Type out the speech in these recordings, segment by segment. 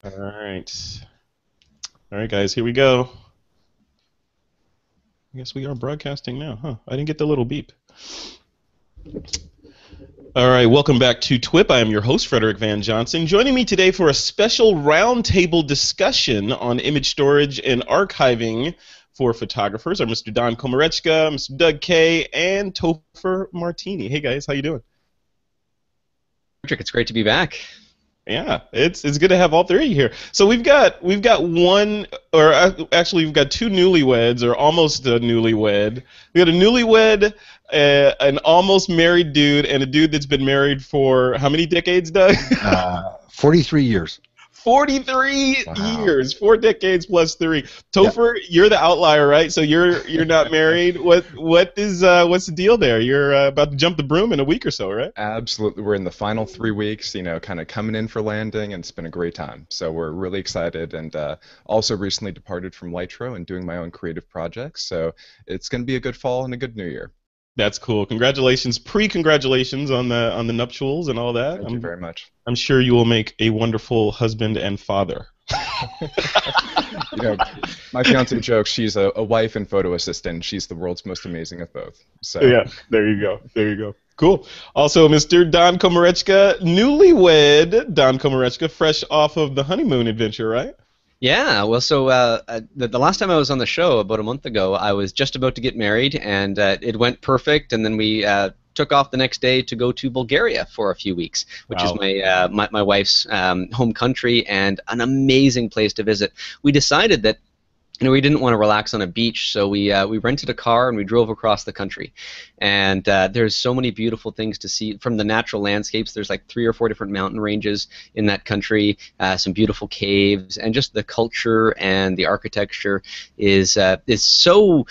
All right. All right, guys, here we go. I guess we are broadcasting now, huh? I didn't get the little beep. All right, welcome back to TWiP. I am your host, Frederick Van Johnson. Joining me today for a special roundtable discussion on image storage and archiving for photographers are Mr. Don Komarechka, Mr. Doug Kaye, and Topher Martini. Hey, guys, how you doing? Patrick, it's great to be back. Yeah, it's good to have all three of you here. So we've got one, or actually we've got two newlyweds, or almost a newlywed. We got a newlywed, an almost married dude, and a dude that's been married for how many decades, Doug? 43 years. 43 Wow. years, 4 decades plus three. Yeah. Topher, you're the outlier, right? So you're not married. What's the deal there? You're about to jump the broom in a week or so, right? Absolutely. We're in the final 3 weeks, kind of coming in for landing, and it's been a great time. So we're really excited, and also recently departed from Lytro and doing my own creative projects. So it's going to be a good fall and a good new year. That's cool. Congratulations, pre-congratulations on the nuptials and all that. Thank you very much. I'm sure you will make a wonderful husband and father. You know, my fiance jokes she's a wife and photo assistant. She's the world's most amazing of both. So Yeah, there you go. There you go. Cool. Also, Mr. Don Komarechka, newlywed Don Komarechka, fresh off of the honeymoon adventure, right? Yeah, well, so the last time I was on the show, about a month ago, I was just about to get married, and it went perfect, and then we took off the next day to go to Bulgaria for a few weeks, which is Wow. my wife's home country and an amazing place to visit. We decided that we didn't want to relax on a beach, so we rented a car and we drove across the country. And there's so many beautiful things to see from the natural landscapes. There's like 3 or 4 different mountain ranges in that country, some beautiful caves, and just the culture and the architecture is so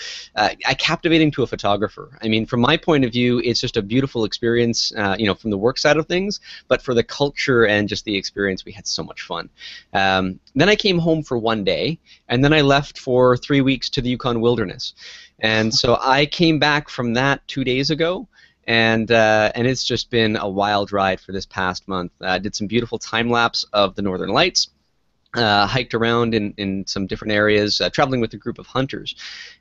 captivating to a photographer. I mean, from my point of view, it's just a beautiful experience, from the work side of things. But for the culture and just the experience, we had so much fun. Then I came home for one day, and then I left for 3 weeks to the Yukon wilderness. And so I came back from that 2 days ago, and it's just been a wild ride for this past month. I did some beautiful time lapse of the Northern Lights. Hiked around in some different areas, traveling with a group of hunters,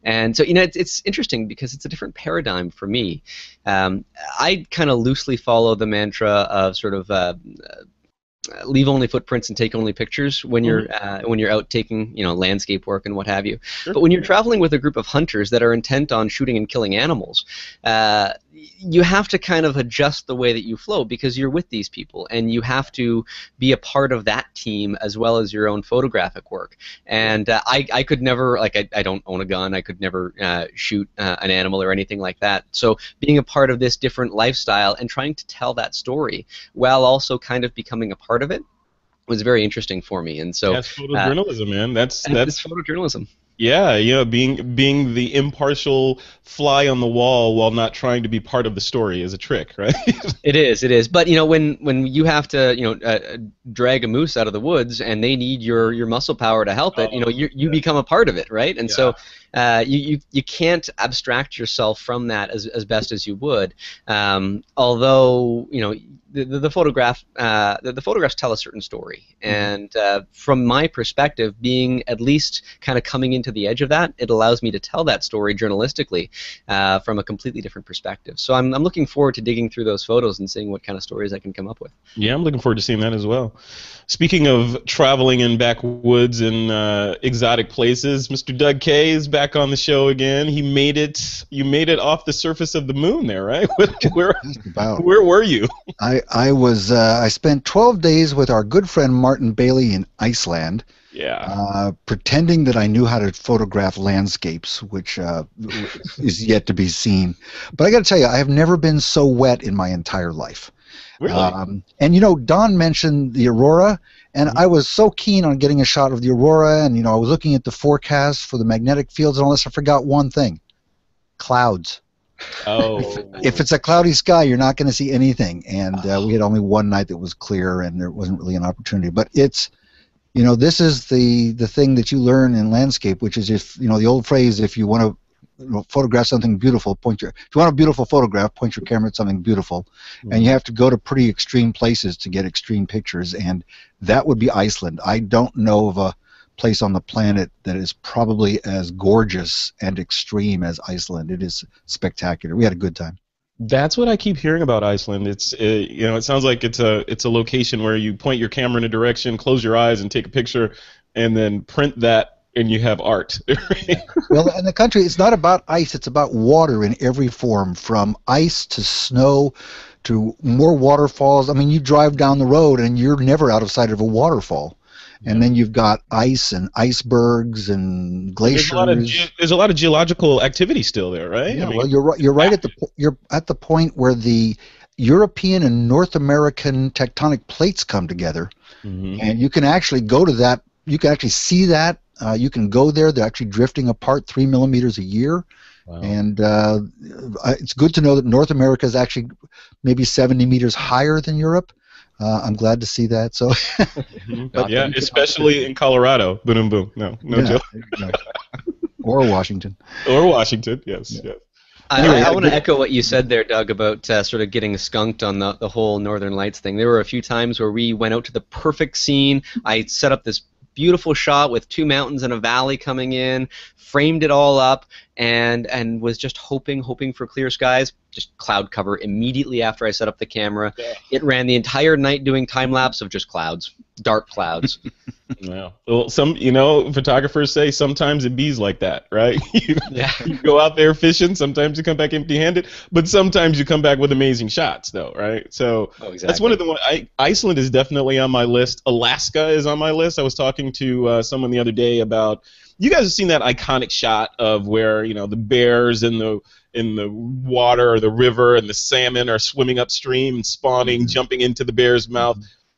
and so it's interesting because it's a different paradigm for me. I kind of loosely follow the mantra of sort of leave only footprints and take only pictures when you're out taking landscape work and what have you. Sure. But when you're traveling with a group of hunters that are intent on shooting and killing animals, you have to kind of adjust the way that you flow because you're with these people and you have to be a part of that team as well as your own photographic work. And I could never, I don't own a gun, I could never shoot an animal or anything like that. So being a part of this different lifestyle and trying to tell that story while also kind of becoming a part of it was very interesting for me. And so That's photojournalism, man. That's photojournalism. yeah, being the impartial fly on the wall while not trying to be part of the story is a trick, right? It is. But when you have to drag a moose out of the woods and they need your muscle power to help it, you become a part of it, right? And so you can't abstract yourself from that as best as you would. Although the photographs tell a certain story, and from my perspective, being at least kind of coming into the edge of that, it allows me to tell that story journalistically from a completely different perspective. So I'm looking forward to digging through those photos and seeing what kind of stories I can come up with. Yeah, I'm looking forward to seeing that as well. Speaking of traveling in backwoods and exotic places, Mr. Doug Kaye is back on the show again. He made it. You made it off the surface of the moon there, right? Where were you? I spent 12 days with our good friend Martin Bailey in Iceland, pretending that I knew how to photograph landscapes, which is yet to be seen. But I got to tell you, I have never been so wet in my entire life. Really? And Don mentioned the aurora, and I was so keen on getting a shot of the aurora, and I was looking at the forecast for the magnetic fields and all this. I forgot one thing: clouds. Oh. If it's a cloudy sky, you're not going to see anything. And we had only one night that was clear, and there wasn't really an opportunity. But it's, this is the thing that you learn in landscape, which is the old phrase: if you want to photograph something beautiful, if you want a beautiful photograph, point your camera at something beautiful, and you have to go to pretty extreme places to get extreme pictures, and that would be Iceland. I don't know of a place on the planet that is probably as gorgeous and extreme as Iceland. It is spectacular. We had a good time. That's what I keep hearing about Iceland. It's it sounds like it's a location where you point your camera in a direction, close your eyes, and take a picture, and then print that, and you have art. Well, in the country, it's not about ice. It's about water in every form, from ice to snow to more waterfalls. I mean, you drive down the road, and you're never out of sight of a waterfall. And then you've got ice and icebergs and glaciers. There's a lot of geological activity still there, right? Yeah, well, you're right you're at the point where the European and North American tectonic plates come together, and you can actually go to that. You can actually see that. You can go there. They're actually drifting apart 3 millimeters a year. Wow. And it's good to know that North America is actually maybe 70 meters higher than Europe. I'm glad to see that. So, but yeah, especially in Colorado. Boom, boom. No joke. Or Washington. Or Washington. Yes. Yeah. Yes. I want to echo what you said there, Doug, about sort of getting skunked on the whole Northern Lights thing. There were a few times where we went out to the perfect scene. I set up this beautiful shot with 2 mountains and a valley coming in, framed it all up, and was just hoping for clear skies. Just cloud cover immediately after I set up the camera. Yeah. It ran the entire night doing time lapse of just clouds, dark clouds. Yeah. Well, photographers say sometimes it bees like that, right? You go out there fishing. Sometimes you come back empty-handed, but sometimes you come back with amazing shots, though, right? So that's one of the Iceland is definitely on my list. Alaska is on my list. I was talking to someone the other day about. You guys have seen that iconic shot of where the bears in the water or the river and the salmon are swimming upstream and spawning, jumping into the bear's mouth.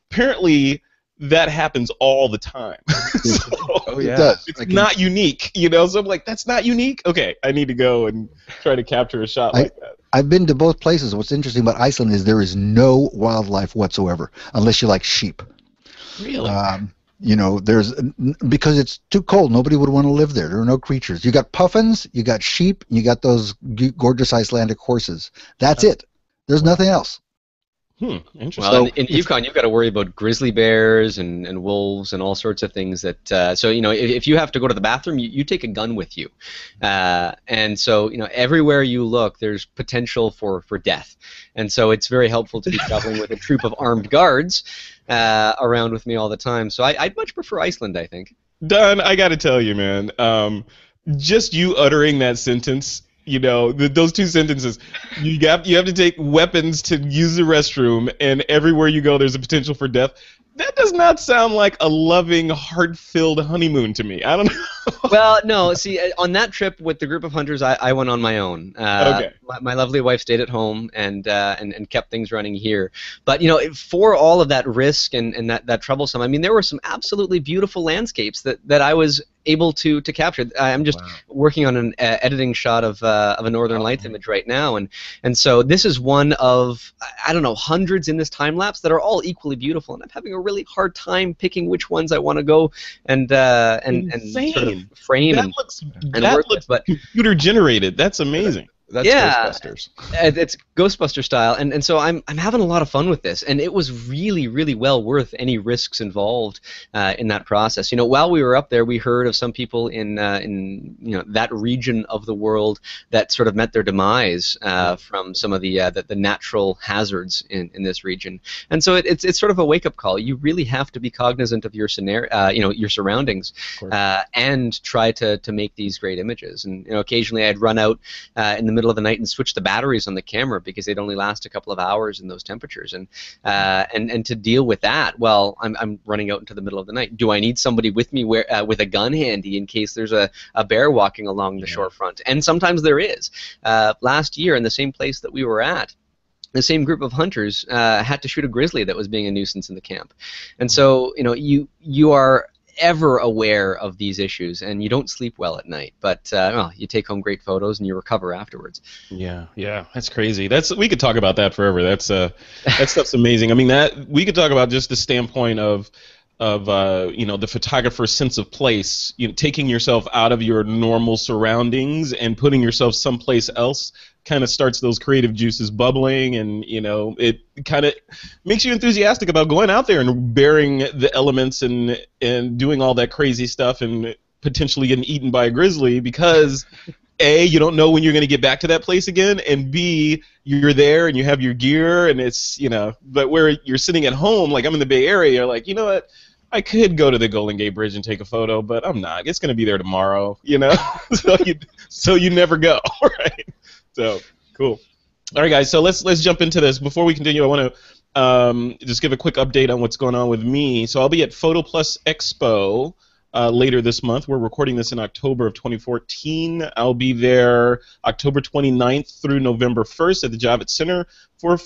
Apparently, that happens all the time. So, it does. It's not unique, So I'm like, that's not unique. Okay, I need to go and try to capture a shot like that. I've been to both places. What's interesting about Iceland is there is no wildlife whatsoever, unless you like sheep. Really? Because it's too cold, nobody would want to live there. There are no creatures. You got puffins, you got sheep, you got those gorgeous Icelandic horses. That's it. There's nothing else. Interesting. Well, in Yukon, you've got to worry about grizzly bears and wolves and all sorts of things. That so if you have to go to the bathroom, you take a gun with you, and so everywhere you look, there's potential for death, and so it's very helpful to be traveling with a troop of armed guards around with me all the time. So I'd much prefer Iceland, I think. Don, I got to tell you, man, just you uttering that sentence. Those 2 sentences. You have to take weapons to use the restroom, and everywhere you go, there's a potential for death. That does not sound like a loving, heart-filled honeymoon to me. I don't know. Well, no. See, on that trip with the group of hunters, I went on my own. Okay. My lovely wife stayed at home and kept things running here. But for all of that risk and that troublesome, I mean, there were some absolutely beautiful landscapes that I was able to capture. I'm just working on an editing shot of a Northern Lights image right now, and so this is one of hundreds in this time lapse that are all equally beautiful, and I'm having a really hard time picking which ones I want to go and sort of frame and work with. But computer generated. That's amazing. That's Ghostbusters. It's Ghostbuster style, and so I'm having a lot of fun with this, and it was really, really well worth any risks involved in that process. While we were up there, we heard of some people in that region of the world that sort of met their demise from some of the natural hazards in this region, and so it's sort of a wake up call. You really have to be cognizant of your scenario, your surroundings, and try to make these great images. And occasionally I'd run out in the middle of the night and switch the batteries on the camera because they'd only last a couple of hours in those temperatures, and to deal with that, well, I'm running out into the middle of the night. Do I need somebody with me with a gun handy in case there's a bear walking along the shorefront? And sometimes there is. Last year in the same place that we were at, the same group of hunters had to shoot a grizzly that was being a nuisance in the camp, and so you are ever aware of these issues, and you don't sleep well at night, but you take home great photos and you recover afterwards. Yeah, that's crazy. We could talk about that forever. That stuff's amazing. I mean, that we could talk about just the standpoint of you know, the photographer's sense of place, you know, taking yourself out of your normal surroundings and putting yourself someplace else kind of starts those creative juices bubbling, and you know, it kind of makes you enthusiastic about going out there and bearing the elements and doing all that crazy stuff and potentially getting eaten by a grizzly, because A, you don't know when you're going to get back to that place again, and B, you're there and you have your gear, and it's, you know, but where you're sitting at home, like I'm in the Bay Area, you're like, you know what, I could go to the Golden Gate Bridge and take a photo, but I'm not. It's going to be there tomorrow, you know, so you never go, right? So, cool. All right, guys, so let's jump into this. Before we continue, I want to just give a quick update on what's going on with me. So I'll be at Photo Plus Expo later this month. We're recording this in October of 2014. I'll be there October 29th through November 1st at the Javits Center for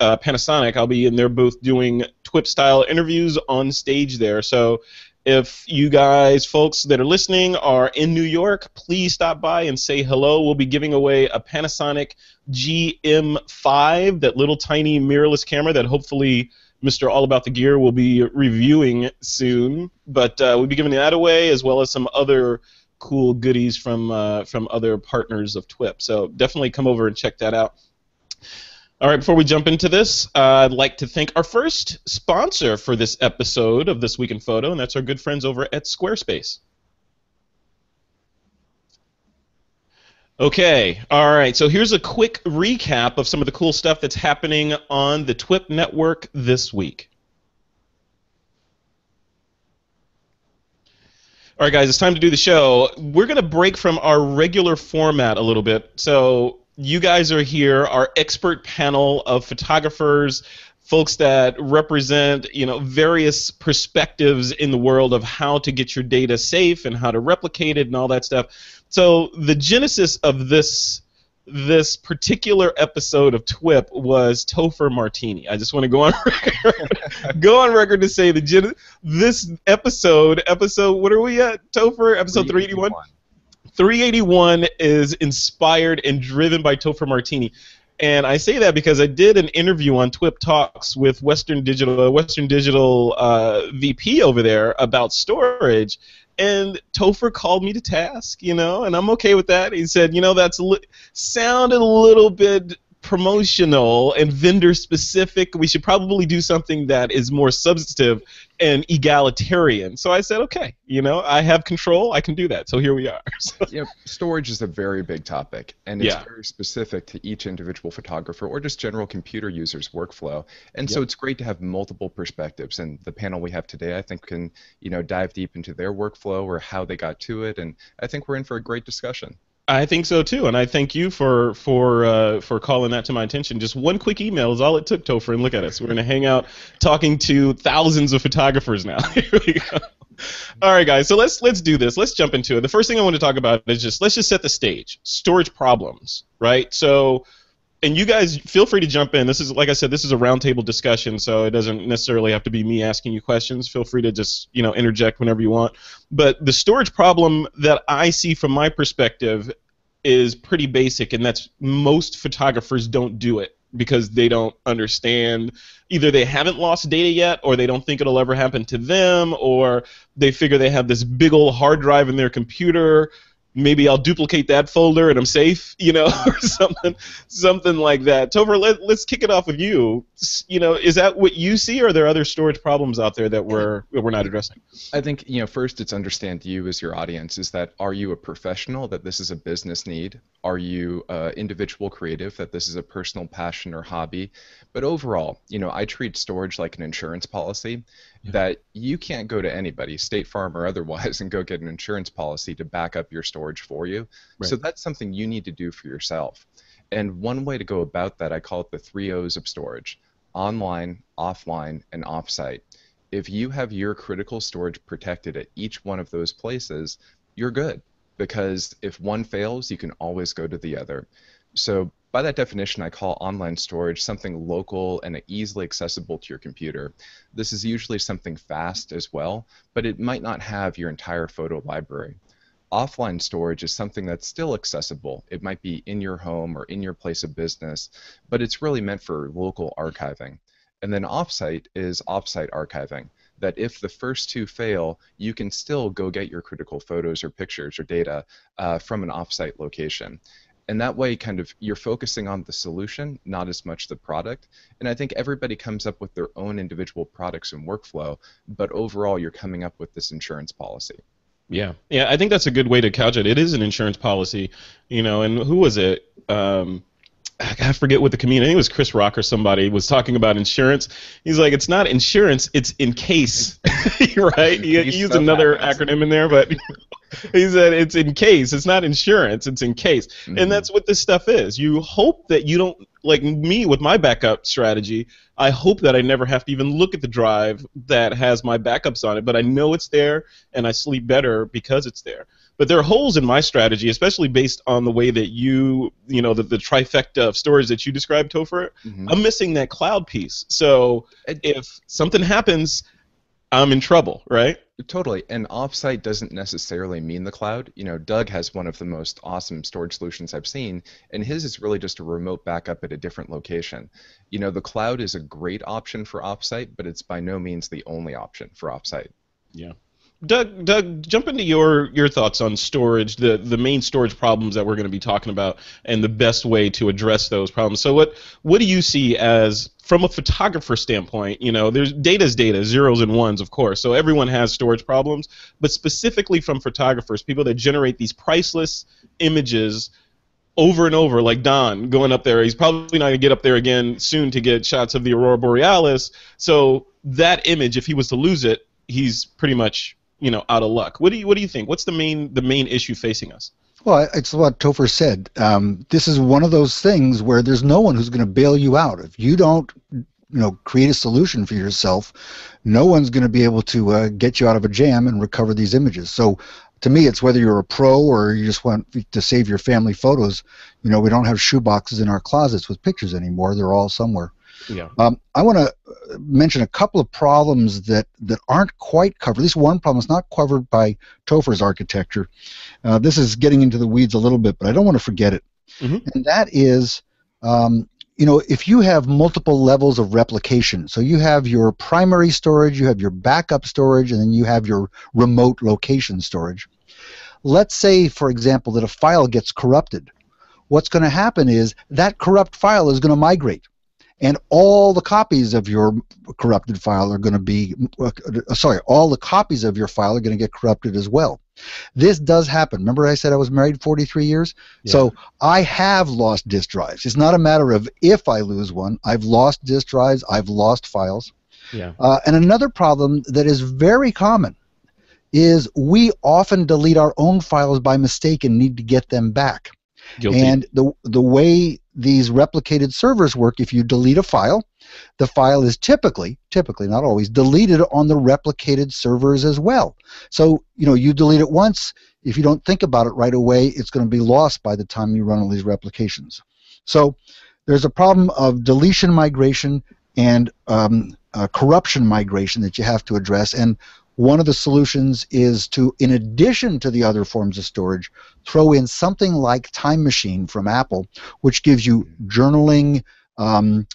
Panasonic. I'll be in their booth doing TWiP-style interviews on stage there. So if you guys, folks that are listening, are in New York, please stop by and say hello. We'll be giving away a Panasonic GM5, that little tiny mirrorless camera that hopefully Mr. All About the Gear will be reviewing soon. But we'll be giving that away, as well as some other cool goodies from other partners of TWiP. So definitely come over and check that out. All right, before we jump into this, I'd like to thank our first sponsor for this episode of This Week in Photo, and that's our good friends over at Squarespace. Okay, all right, so here's a quick recap of some of the cool stuff that's happening on the TWiP network this week. All right, guys, it's time to do the show. We're going to break from our regular format a little bit. So you guys are here, our expert panel of photographers, folks that represent, you know, various perspectives in the world of how to get your data safe and how to replicate it and all that stuff. So the genesis of this particular episode of TWiP was Topher Martini. I just want to go on record to say this episode, what are we at, Topher? Episode 381? 381 is inspired and driven by Topher Martini. And I say that because I did an interview on TWiP Talks with Western Digital VP over there about storage, and Topher called me to task, you know, and I'm okay with that. He said, you know, sounded a little bit promotional and vendor specific. We should probably do something that is more substantive and egalitarian. So I said, okay, you know, I have control, I can do that. So here we are. You know, storage is a very big topic, and it's very specific to each individual photographer or just general computer users' workflow. And so it's great to have multiple perspectives. And the panel we have today, I think, can, you know, dive deep into their workflow or how they got to it. And I think we're in for a great discussion. I think so too, and I thank you for calling that to my attention. Just one quick email is all it took, Topher, and look at us. We're going to hang out talking to thousands of photographers now. Here we go. All right, guys, so let's do this. Let's jump into it. The first thing I want to talk about is let's just set the stage. Storage problems, right? So, and you guys feel free to jump in. This is, like I said, this is a roundtable discussion, so it doesn't necessarily have to be me asking you questions. Feel free to just, you know, interject whenever you want. But the storage problem that I see from my perspective is pretty basic, and that's most photographers don't do it because they don't understand. Either they haven't lost data yet, or they don't think it'll ever happen to them, or they figure they have this big old hard drive in their computer. Maybe I'll duplicate that folder and I'm safe, you know, or something like that. Topher, let's kick it off with you. You know, is that what you see, or are there other storage problems out there that we're not addressing? I think, you know, first it's understand you as your audience. Is that, are you a professional, that this is a business need? Are you individual creative, that this is a personal passion or hobby? But overall, you know, I treat storage like an insurance policy, that you can't go to anybody, State Farm or otherwise, and go get an insurance policy to back up your storage for you. Right. So that's something you need to do for yourself. And one way to go about that, I call it the 3 O's of storage: online, offline, and offsite. If you have your critical storage protected at each one of those places, you're good, because if one fails, you can always go to the other. So by that definition, I call online storage something local and easily accessible to your computer. This is usually something fast as well, but it might not have your entire photo library. Offline storage is something that's still accessible. It might be in your home or in your place of business, but it's really meant for local archiving. And then offsite is offsite archiving. that if the first two fail, you can still go get your critical photos or pictures or data from an offsite location. And that way, kind of, you're focusing on the solution, not as much the product. And I think everybody comes up with their own individual products and workflow, but overall, you're coming up with this insurance policy. Yeah, I think that's a good way to couch it. It is an insurance policy, and who was it? I forget what the comedian, I think it was Chris Rock or somebody, was talking about insurance. He's like, it's not insurance, it's in case. Right? He used another acronym in there, but he said it's in case. It's not insurance, it's in case. Mm-hmm. And that's what this stuff is. You hope that you don't, like me with my backup strategy, I hope that I never have to even look at the drive that has my backups on it, but I know it's there and I sleep better because it's there. But there are holes in my strategy, especially based on the way that the trifecta of storage that you described, Topher. Mm-hmm. I'm missing that cloud piece. So if something happens, I'm in trouble, right? Totally. And offsite doesn't necessarily mean the cloud. Doug has one of the most awesome storage solutions I've seen, and his is really just a remote backup at a different location. The cloud is a great option for offsite, but it's by no means the only option for offsite. Yeah. Doug, jump into your thoughts on storage, the main storage problems that we're going to be talking about, and the best way to address those problems. So what do you see as, from a photographer standpoint, there's data's data, zeros and ones, of course, so everyone has storage problems, but specifically from photographers, people that generate these priceless images over and over, like Don going up there. He's probably not going to get up there again soon to get shots of the Aurora Borealis, so that image, if he was to lose it, he's pretty much out of luck. What do you think? What's the main issue facing us? Well, it's what Topher said. This is one of those things where there's no one who's going to bail you out. If you don't, create a solution for yourself, no one's going to be able to get you out of a jam and recover these images. So, to me, it's whether you're a pro or you just want to save your family photos. We don't have shoe boxes in our closets with pictures anymore. They're all somewhere. Yeah. I want to mention a couple of problems that aren't quite covered. At least one problem is not covered by Topher's architecture. This is getting into the weeds a little bit, but I don't want to forget it. Mm-hmm. And that is, if you have multiple levels of replication, so you have your primary storage, you have your backup storage, and then you have your remote location storage. Let's say, for example, that a file gets corrupted. What's going to happen is that corrupt file is going to migrate. And all the copies of your corrupted file are going to be, all the copies of your file are going to get corrupted as well. This does happen. Remember I said I was married 43 years? Yeah. So I have lost disk drives. It's not a matter of if I lose one. I've lost disk drives. I've lost files. Yeah. And another problem that is very common is we often delete our own files by mistake and need to get them back. Guilty. And the way these replicated servers work, if you delete a file, the file is typically, not always, deleted on the replicated servers as well. So, you delete it once, if you don't think about it right away, it's going to be lost by the time you run all these replications. So there's a problem of deletion migration and corruption migration that you have to address, and one of the solutions is to, in addition to the other forms of storage, throw in something like Time Machine from Apple, which gives you journaling and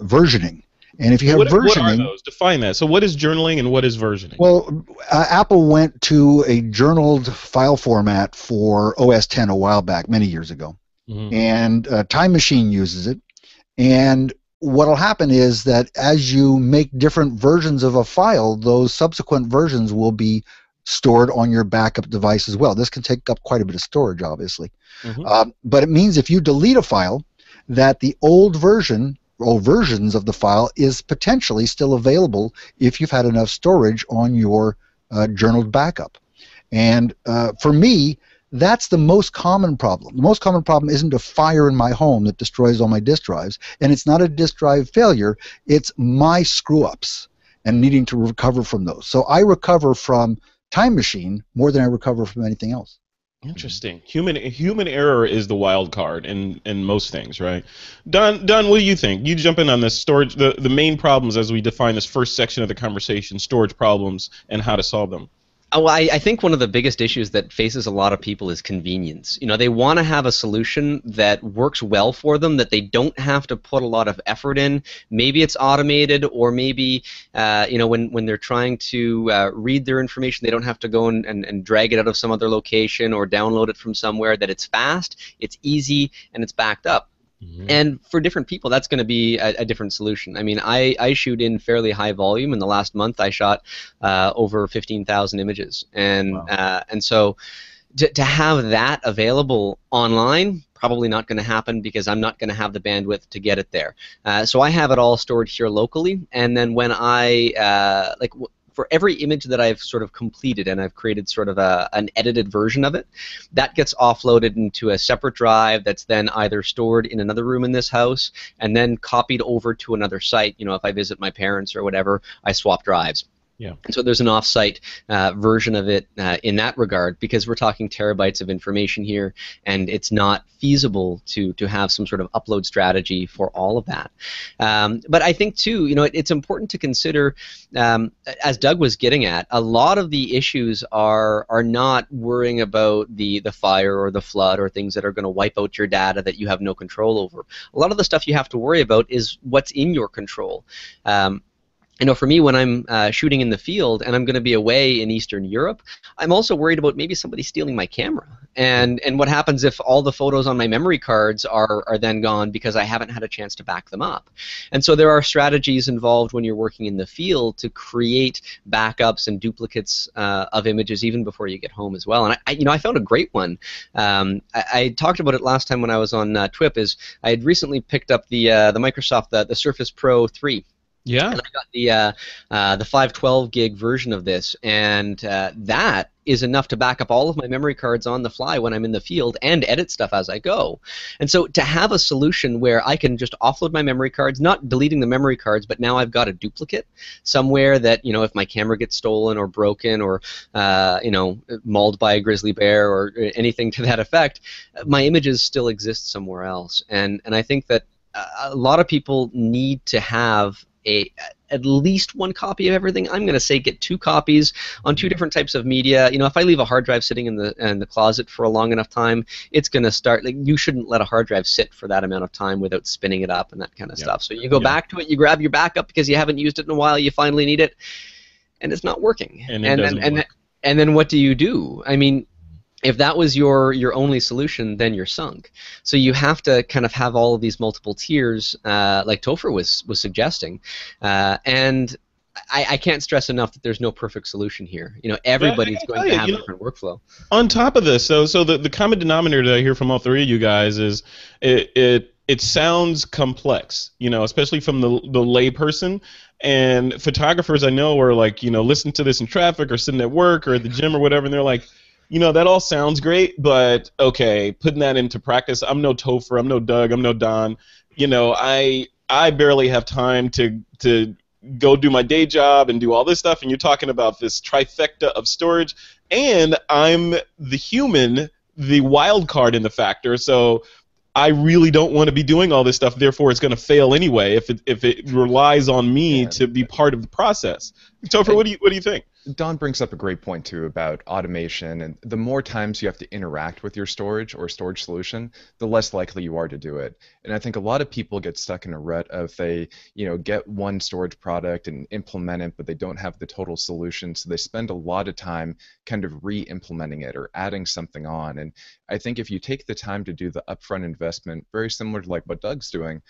versioning. And if you have versioning, what are those? Define that. So what is journaling and what is versioning? Well, Apple went to a journaled file format for OS X a while back, many years ago. Mm-hmm. And Time Machine uses it. And what will happen is that as you make different versions of a file, those subsequent versions will be stored on your backup device as well. This can take up quite a bit of storage, obviously. Mm-hmm. But it means if you delete a file, that the old version, or versions of the file, is potentially still available if you've had enough storage on your journaled backup. And for me, that's the most common problem. The most common problem isn't a fire in my home that destroys all my disk drives, and it's not a disk drive failure, it's my screw-ups and needing to recover from those. So I recover from Time Machine more than I recover from anything else. Interesting. Human error is the wild card in most things, right? Don, what do you think? You jump in on this storage, the main problems as we define this first section of the conversation, storage problems and how to solve them. Oh, I think one of the biggest issues that faces a lot of people is convenience. You know, they want to have a solution that works well for them, that they don't have to put a lot of effort in. Maybe it's automated, or maybe, you know, when they're trying to read their information, they don't have to go and drag it out of some other location or download it from somewhere, that it's fast, it's easy, and it's backed up. And for different people, that's going to be a different solution. I mean, I shoot in fairly high volume. In the last month, I shot over 15,000 images, and Wow. and so to have that available online, probably not going to happen, because I'm not going to have the bandwidth to get it there. So I have it all stored here locally, and then when I for every image that I've sort of completed, and I've created sort of an edited version of it, that gets offloaded into a separate drive that's then either stored in another room in this house and then copied over to another site. You know, if I visit my parents or whatever, I swap drives. Yeah. So there's an off-site version of it in that regard, because we're talking terabytes of information here, and it's not feasible to have some sort of upload strategy for all of that. But I think too, you know, it's important to consider, as Doug was getting at, a lot of the issues are not worrying about the fire or the flood or things that are going to wipe out your data that you have no control over. A lot of the stuff you have to worry about is what's in your control. You know, for me, when I'm shooting in the field and I'm going to be away in Eastern Europe, I'm also worried about maybe somebody stealing my camera. And what happens if all the photos on my memory cards are then gone because I haven't had a chance to back them up? And so there are strategies involved when you're working in the field to create backups and duplicates of images even before you get home as well. And I found a great one. I talked about it last time when I was on TWiP. Is I had recently picked up the Microsoft the Surface Pro 3. Yeah. And I got the 512 gig version of this, and that is enough to back up all of my memory cards on the fly when I'm in the field and edit stuff as I go. And so to have a solution where I can just offload my memory cards, not deleting the memory cards, but now I've got a duplicate somewhere that, you know, if my camera gets stolen or broken or, you know, mauled by a grizzly bear or anything to that effect, my images still exist somewhere else. And I think that a lot of people need to have at least one copy of everything. I'm going to say get 2 copies on 2 different types of media. You know, if I leave a hard drive sitting in the closet for a long enough time, it's going to start, like, you shouldn't let a hard drive sit for that amount of time without spinning it up and that kind of stuff. So you go back to it, you grab your backup because you haven't used it in a while, you finally need it, and it's not working. And then what do you do? I mean, if that was your only solution, then you're sunk. So you have to kind of have all of these multiple tiers, like Topher was suggesting, and I can't stress enough that there's no perfect solution here. You know, everybody's going to have a different workflow. On top of this, so the common denominator that I hear from all 3 of you guys is it sounds complex. You know, especially from the layperson. And photographers I know are like, you know, listen to this in traffic or sitting at work or at the gym or whatever, and they're like, you know, that all sounds great, but okay, putting that into practice, I'm no Topher, I'm no Doug, I'm no Don. You know, I barely have time to go do my day job and do all this stuff, and you're talking about this trifecta of storage, and I'm the human, the wild card in the factor, so I really don't want to be doing all this stuff, therefore it's going to fail anyway if it relies on me to be part of the process. Topher, what do you think? Don brings up a great point too about automation, and the more times you have to interact with your storage or storage solution, the less likely you are to do it. And I think a lot of people get stuck in a rut of they, you know, get one storage product and implement it, but they don't have the total solution, so they spend a lot of time kind of re-implementing it or adding something on. And I think if you take the time to do the upfront investment, very similar to like what Doug's doing,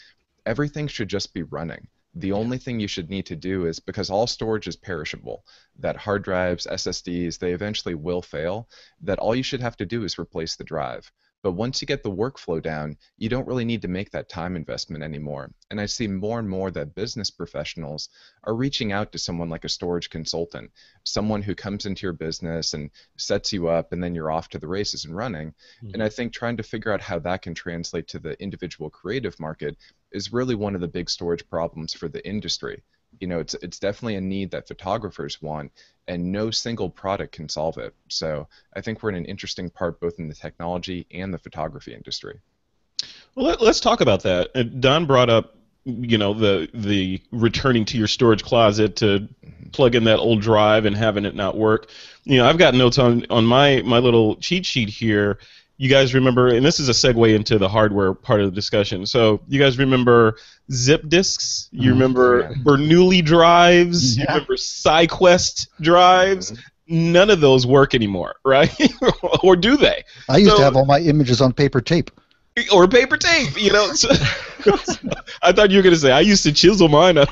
everything should just be running. The only thing you should need to do is, because all storage is perishable, that hard drives, SSDs, they eventually will fail, that all you should have to do is replace the drive. But once you get the workflow down, you don't really need to make that time investment anymore. And I see more and more that business professionals are reaching out to someone like a storage consultant, someone who comes into your business and sets you up, and then you're off to the races and running. And I think trying to figure out how that can translate to the individual creative market is really one of the big storage problems for the industry. You know, it's definitely a need that photographers want, and no single product can solve it. So I think we're in an interesting part both in the technology and the photography industry. Well, let's talk about that. Don brought up, you know, the returning to your storage closet to plug in that old drive and having it not work. I've got notes on my little cheat sheet here. You guys remember, and this is a segue into the hardware part of the discussion. So you guys remember zip disks? You remember Bernoulli drives? Yeah. You remember SideQuest drives? None of those work anymore, right? Or do they? I used to have all my images on paper tape. Or paper tape, So, I thought you were going to say, I used to chisel mine up.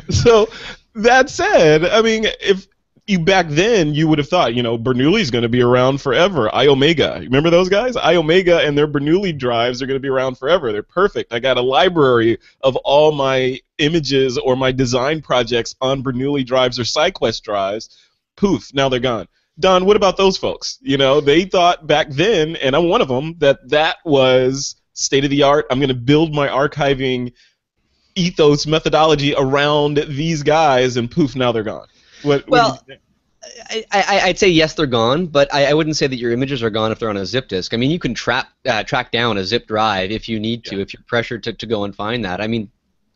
So, that said, I mean, if you back then, you would have thought, Bernoulli's going to be around forever. iOmega. Remember those guys? iOmega and their Bernoulli drives are going to be around forever. They're perfect. I got a library of all my images or my design projects on Bernoulli drives or SideQuest drives. Poof, now they're gone. Don, what about those folks? They thought back then, and I'm one of them, that was state of the art. I'm going to build my archiving ethos methodology around these guys, and poof, now they're gone. What do you think? I'd say yes, they're gone, but I wouldn't say that your images are gone if they're on a zip disk. I mean, you can track down a zip drive if you need to, if you're pressured to go and find that. I mean,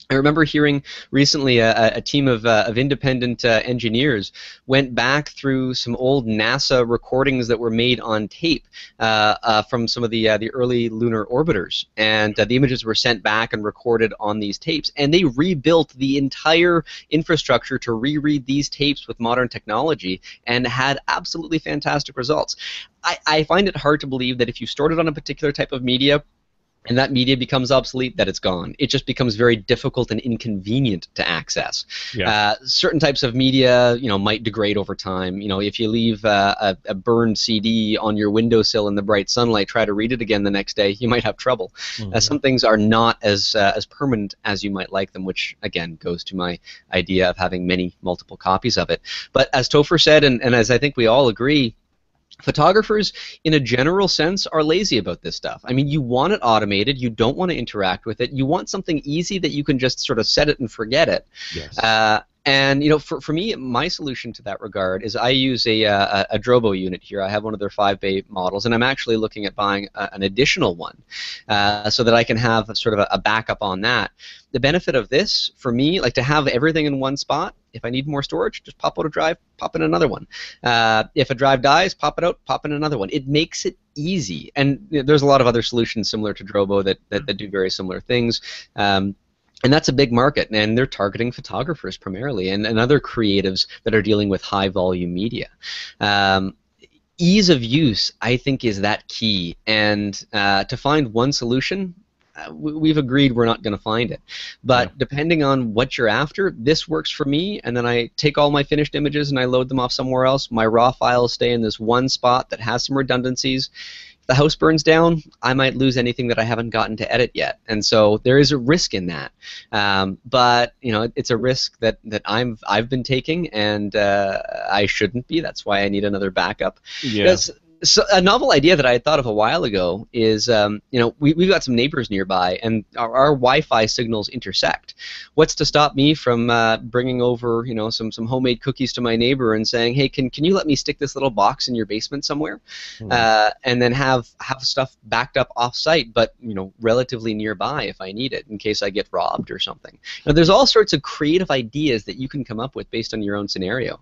I remember hearing recently a team of independent engineers went back through some old NASA recordings that were made on tape from some of the early lunar orbiters, and the images were sent back and recorded on these tapes, and they rebuilt the entire infrastructure to reread these tapes with modern technology and had absolutely fantastic results. I find it hard to believe that if you stored it on a particular type of media, and that media becomes obsolete, that it's gone. It just becomes very difficult and inconvenient to access. Yeah. Certain types of media, might degrade over time. If you leave a burned CD on your windowsill in the bright sunlight, try to read it again the next day, you might have trouble. Some things are not as permanent as you might like them, which again goes to my idea of having multiple copies of it. But as Topher said, and as I think we all agree, photographers, in a general sense, are lazy about this stuff. I mean, you want it automated. You don't want to interact with it. You want something easy that you can just sort of set it and forget it. Yes. And for me, my solution to that regard is I use a Drobo unit here. I have one of their 5-bay models, and I'm actually looking at buying an additional one so that I can have sort of a backup on that. The benefit of this, for me, like to have everything in one spot. If I need more storage, just pop out a drive, pop in another one. If a drive dies, pop it out, pop in another one. It makes it easy. And there's a lot of other solutions similar to Drobo that do very similar things. And that's a big market, and they're targeting photographers primarily and other creatives that are dealing with high-volume media. Ease of use, I think, is that key. And to find one solution, we've agreed we're not going to find it. But depending on what you're after, this works for me, and then I take all my finished images and I load them off somewhere else. My raw files stay in this one spot that has some redundancies. If the house burns down, I might lose anything that I haven't gotten to edit yet, and so there is a risk in that. But it's a risk that I've been taking, and I shouldn't be. That's why I need another backup. Yeah. So a novel idea that I had thought of a while ago is, we've got some neighbors nearby, and our Wi-Fi signals intersect. What's to stop me from bringing over, some homemade cookies to my neighbor and saying, hey, can you let me stick this little box in your basement somewhere, and then have stuff backed up off-site, but relatively nearby if I need it in case I get robbed or something. There's all sorts of creative ideas that you can come up with based on your own scenario.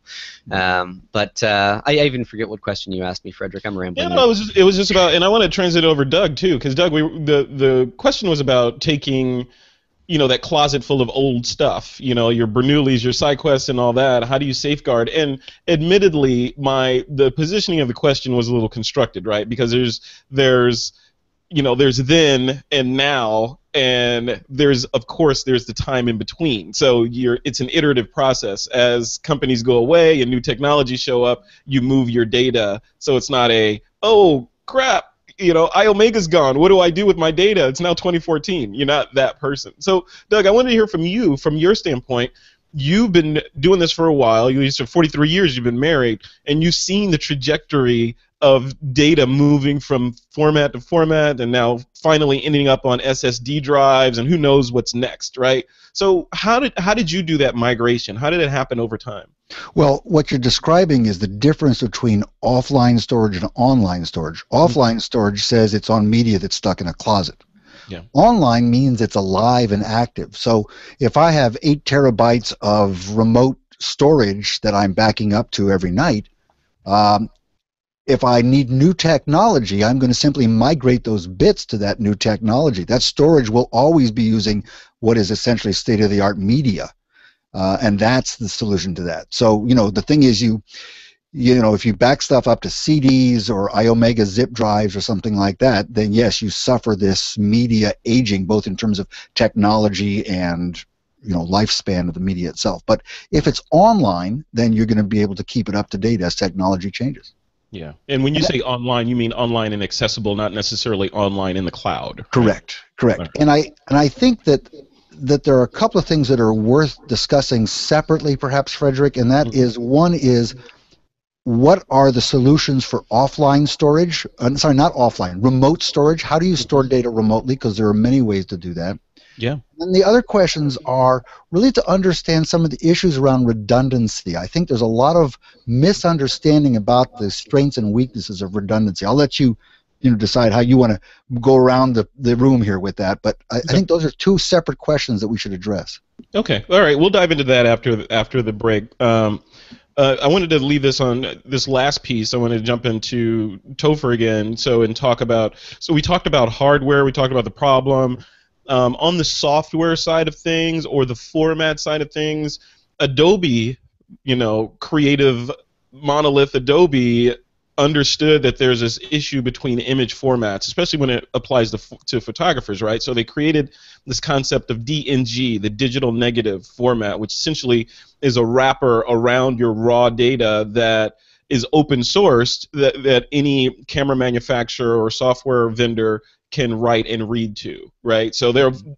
But I even forget what question you asked me, Frederick. I'm rambling. Yeah, no, it was just about, and I want to transit over Doug too, because Doug, the question was about taking, that closet full of old stuff, your Bernoullis, your SideQuests, and all that. How do you safeguard? And admittedly, the positioning of the question was a little constructed, right? Because there's then and now, and there's the time in between. So it's an iterative process. As companies go away and new technologies show up, you move your data. So it's not oh crap, iOmega's gone. What do I do with my data? It's now 2014. You're not that person. So Doug, I wanted to hear from you, from your standpoint. You've been doing this for a while. You used to 43 years. You've been married, and you've seen the trajectory of data moving from format to format, and now finally ending up on SSD drives, and who knows what's next, right? So how did you do that migration? How did it happen over time? Well, what you're describing is the difference between offline storage and online storage. Offline storage says it's on media that's stuck in a closet. Yeah. Online means it's alive and active. So if I have 8 terabytes of remote storage that I'm backing up to every night, if I need new technology, I'm going to simply migrate those bits to that new technology. That storage will always be using what is essentially state-of-the-art media, and that's the solution to that. So, the thing is, if you back stuff up to CDs or iOmega zip drives or something like that, then yes, you suffer this media aging, both in terms of technology and lifespan of the media itself. But if it's online, then you're going to be able to keep it up to date as technology changes. Yeah, and when you say online, you mean online and accessible, not necessarily online in the cloud. Right? Correct. Right. And I think that there are a couple of things that are worth discussing separately, perhaps, Frederick, and that is, one is, what are the solutions for offline storage? Sorry, not offline, remote storage. How do you store data remotely? Because there are many ways to do that. Yeah. And the other questions are really to understand some of the issues around redundancy. I think there's a lot of misunderstanding about the strengths and weaknesses of redundancy. I'll let you, decide how you want to go around the room here with that. But I think those are two separate questions that we should address. Okay. All right. We'll dive into that after the break. I wanted to leave this on this last piece. I wanted to jump into Topher again. So we talked about hardware. We talked about the problem. On the software side of things, or the format side of things, Adobe, creative monolith Adobe understood that there's this issue between image formats, especially when it applies to photographers, right? So they created this concept of DNG, the digital negative format, which essentially is a wrapper around your raw data that is open sourced, that any camera manufacturer or software vendor can write and read to, right? So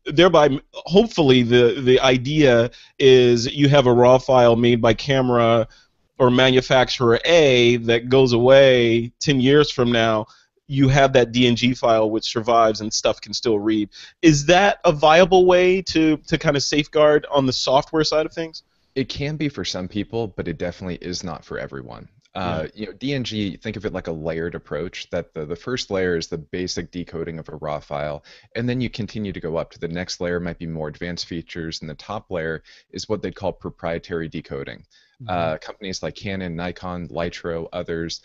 thereby, hopefully, the idea is you have a raw file made by camera or manufacturer A that goes away 10 years from now. You have that DNG file which survives and stuff can still read. Is that a viable way to kind of safeguard on the software side of things? It can be for some people, but it definitely is not for everyone. DNG, think of it like a layered approach, that the first layer is the basic decoding of a raw file, and then you continue to go up to the next layer, might be more advanced features, and the top layer is what they call proprietary decoding. Companies like Canon, Nikon, Lytro, others,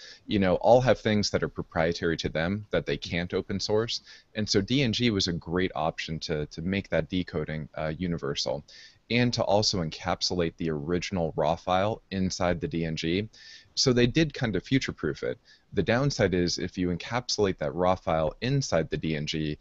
all have things that are proprietary to them that they can't open source, and so DNG was a great option to make that decoding universal, and to also encapsulate the original raw file inside the DNG. So they did kind of future-proof it. The downside is, if you encapsulate that raw file inside the DNG,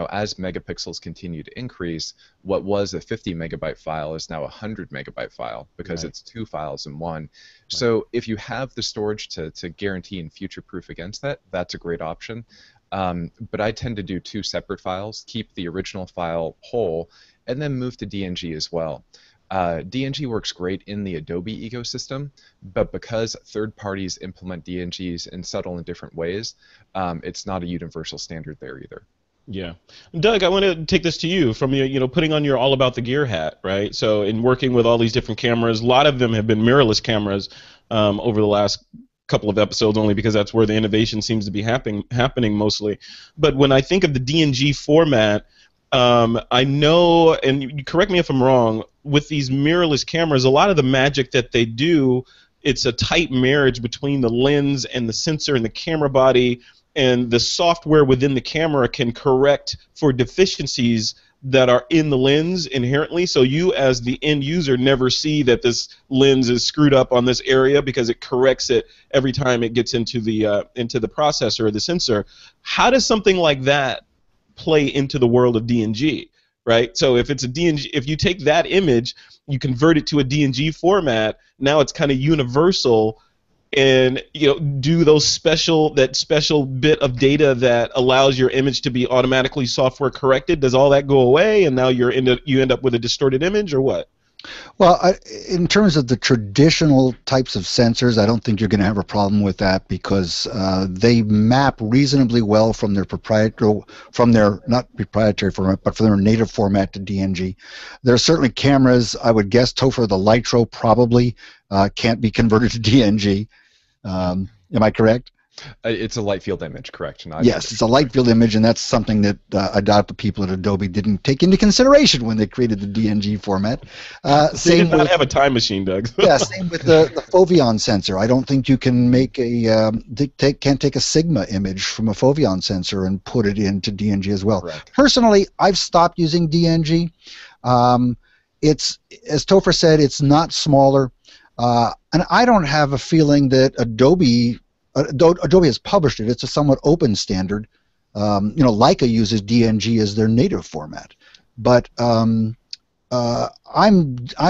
as megapixels continue to increase, what was a 50 megabyte file is now a 100 megabyte file, because it's two files in one. Right. So if you have the storage to guarantee and future-proof against that, that's a great option. But I tend to do two separate files, keep the original file whole, and then move to DNG as well. DNG works great in the Adobe ecosystem, but because third parties implement DNGs in subtle and different ways, it's not a universal standard there either. Yeah. Doug, I want to take this to you from putting on your all about the gear hat, right? So in working with all these different cameras, a lot of them have been mirrorless cameras over the last couple of episodes, only because that's where the innovation seems to be happening mostly. But when I think of the DNG format, I know, and you correct me if I'm wrong, with these mirrorless cameras, a lot of the magic that they do, it's a tight marriage between the lens and the sensor and the camera body, and the software within the camera can correct for deficiencies that are in the lens inherently, so you as the end user never see that this lens is screwed up on this area, because it corrects it every time it gets into the processor or the sensor. How does something like that play into the world of DNG, right? So if it's a DNG, if you take that image, you convert it to a DNG format, now it's kind of universal, and do those special bit of data that allows your image to be automatically software corrected. Does all that go away, and now you end up with a distorted image, or what? Well, in terms of the traditional types of sensors, I don't think you're going to have a problem with that, because they map reasonably well from their not proprietary format, but from their native format to DNG. There are certainly cameras, I would guess, Topher, the Lytro probably can't be converted to DNG. Am I correct? It's a light field image, correct? Yes, it's a light field image, and that's something that I doubt the people at Adobe didn't take into consideration when they created the DNG format. They did not have a time machine, Doug. Yeah, same with the Foveon sensor. I don't think you can make can't take a Sigma image from a Foveon sensor and put it into DNG as well. Correct. Personally, I've stopped using DNG. It's, as Topher said, it's not smaller, and I don't have a feeling that Adobe has published it. It's a somewhat open standard. Leica uses DNG as their native format, but I'm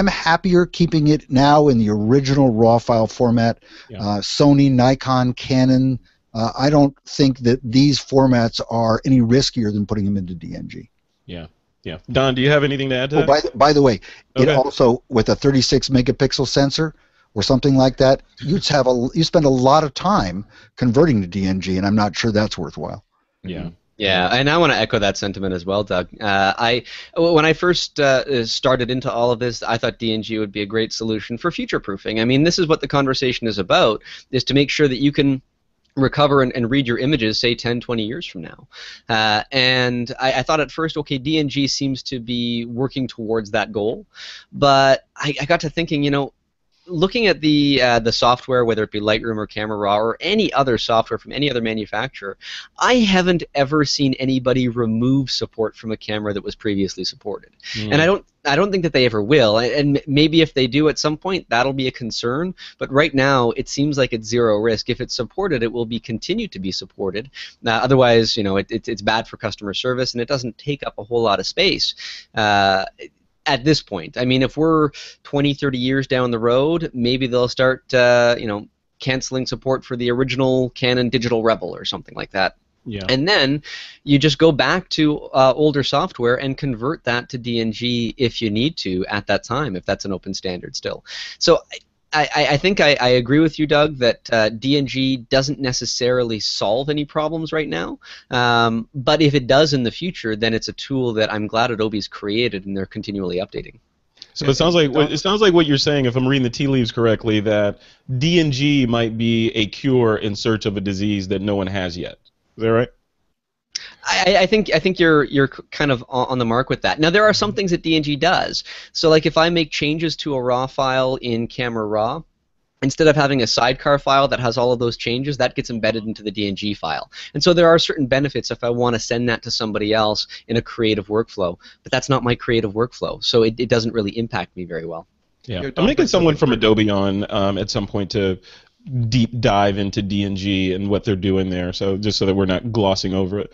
happier keeping it now in the original raw file format. Yeah. Sony, Nikon, Canon. I don't think that these formats are any riskier than putting them into DNG. Yeah. Yeah. Don, do you have anything to add to that? By the way, Okay. it also, with a 36 megapixel sensor or something like that, you spend a lot of time converting to DNG, and I'm not sure that's worthwhile. Yeah. Yeah, and I want to echo that sentiment as well, Doug. When I first started into all of this, I thought DNG would be a great solution for future proofing. I mean, this is what the conversation is about, is to make sure that you can recover and read your images, say 10, 20 years from now. And I thought at first, okay, DNG seems to be working towards that goal, but I got to thinking, looking at the software, whether it be Lightroom or Camera Raw or any other software from any other manufacturer, I haven't ever seen anybody remove support from a camera that was previously supported. And I don't think that they ever will. And maybe if they do at some point, that'll be a concern. But right now, it seems like it's zero risk. If it's supported, it will be continued to be supported. Otherwise, it's bad for customer service, and it doesn't take up a whole lot of space. At this point, I mean, if we're 20, 30 years down the road, maybe they'll start, canceling support for the original Canon Digital Rebel or something like that. Yeah. And then you just go back to older software and convert that to DNG if you need to at that time, if that's an open standard still. So I think I agree with you, Doug, that DNG doesn't necessarily solve any problems right now. But if it does in the future, then it's a tool that I'm glad Adobe's created and they're continually updating. So it sounds like what you're saying, if I'm reading the tea leaves correctly, that DNG might be a cure in search of a disease that no one has yet. Is that right? I think you're kind of on the mark with that. Now, there are some things that DNG does. So, like if I make changes to a raw file in Camera Raw, instead of having a sidecar file that has all of those changes, that gets embedded into the DNG file. And so there are certain benefits if I want to send that to somebody else in a creative workflow. But that's not my creative workflow, so it doesn't really impact me very well. Yeah, I'm making someone from Adobe on at some point to deep dive into DNG and what they're doing there, so just so that we're not glossing over it.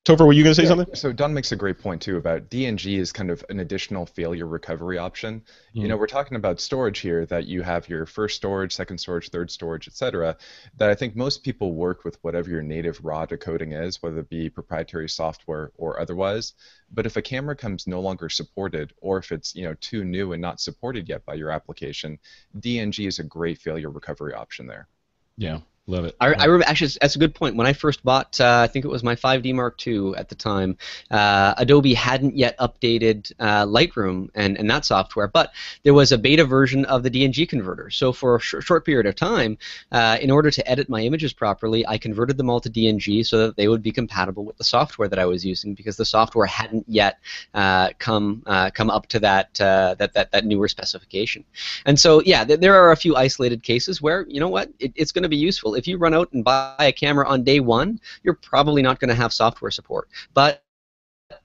Topher, were you going to say something? So Don makes a great point too about DNG is kind of an additional failure recovery option. We're talking about storage here, that you have your first storage, second storage, third storage, etc. That I think most people work with whatever your native raw decoding is, whether it be proprietary software or otherwise. But if a camera comes no longer supported, or if it's too new and not supported yet by your application, DNG is a great failure recovery option there. Yeah. Love it. I remember, actually, that's a good point. When I first bought, I think it was my 5D Mark II at the time, Adobe hadn't yet updated Lightroom and that software, but there was a beta version of the DNG converter. So for a short period of time, in order to edit my images properly, I converted them all to DNG so that they would be compatible with the software that I was using, because the software hadn't yet come up to that newer specification. And so, yeah, there are a few isolated cases where, it's going to be useful. If you run out and buy a camera on day one, you're probably not going to have software support. But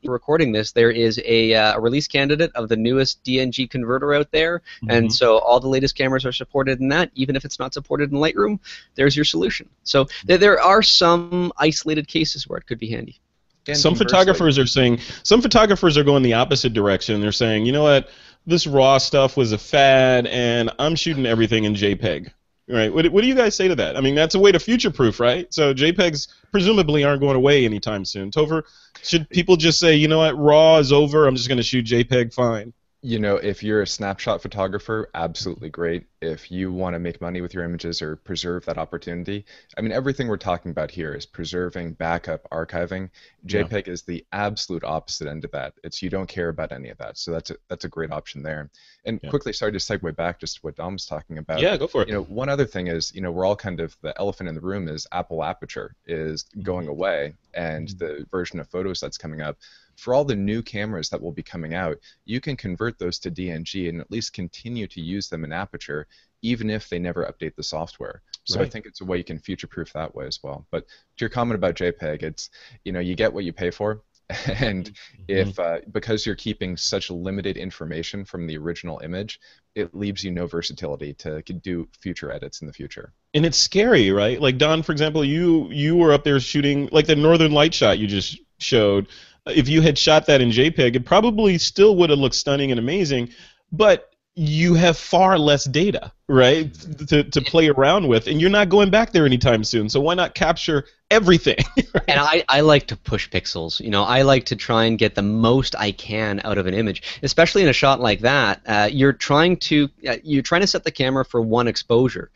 recording this, there is a release candidate of the newest DNG converter out there, and so all the latest cameras are supported in that. Even if it's not supported in Lightroom, there's your solution. So there are some isolated cases where it could be handy. And some photographers are going the opposite direction. They're saying, you know what, this raw stuff was a fad, and I'm shooting everything in JPEG. Right. What do you guys say to that? I mean, that's a way to future-proof, right? So JPEGs presumably aren't going away anytime soon. Topher, should people just say, you know what, RAW is over, I'm just going to shoot JPEG fine? You know, if you're a snapshot photographer, absolutely great. If you want to make money with your images or preserve that opportunity, I mean, everything we're talking about here is preserving, backup, archiving. Yeah. JPEG is the absolute opposite end of that. It's you don't care about any of that. So that's a great option there. And Yeah. quickly, sorry to segue back just to what Dom was talking about. Yeah, go for it. You know, one other thing is, you know, we're all kind of the elephant in the room is Apple Aperture is going away, and the version of Photos that's coming up. For all the new cameras that will be coming out, you can convert those to DNG and at least continue to use them in Aperture, even if they never update the software. So Right. I think it's a way you can future-proof that way as well. But to your comment about JPEG, it's, you know, you get what you pay for. And if because you're keeping such limited information from the original image, it leaves you no versatility to do future edits in the future. And it's scary, right? Like Don, for example, you were up there shooting like the Northern Light shot you just showed. If you had shot that in JPEG, it probably still would have looked stunning and amazing, but you have far less data, right, to play around with, and you're not going back there anytime soon. So why not capture everything? Right? And I like to push pixels. You know, I like to try and get the most I can out of an image, especially in a shot like that. You're trying to set the camera for one exposure,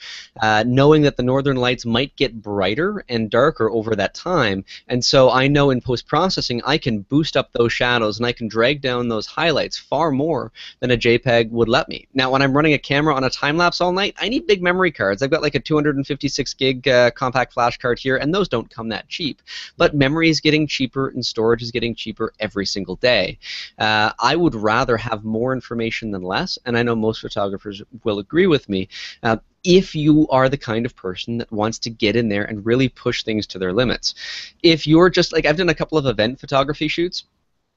knowing that the northern lights might get brighter and darker over that time. And so I know in post-processing I can boost up those shadows and I can drag down those highlights far more than a JPEG would let me. Now, when I'm running a camera on a time lapse all night, I need big memory cards. I've got like a 256 gig compact flash card here, and those don't come that cheap. But memory is getting cheaper and storage is getting cheaper every single day. I would rather have more information than less, and I know most photographers will agree with me. If you are the kind of person that wants to get in there and really push things to their limits. If you're just like, I've done a couple of event photography shoots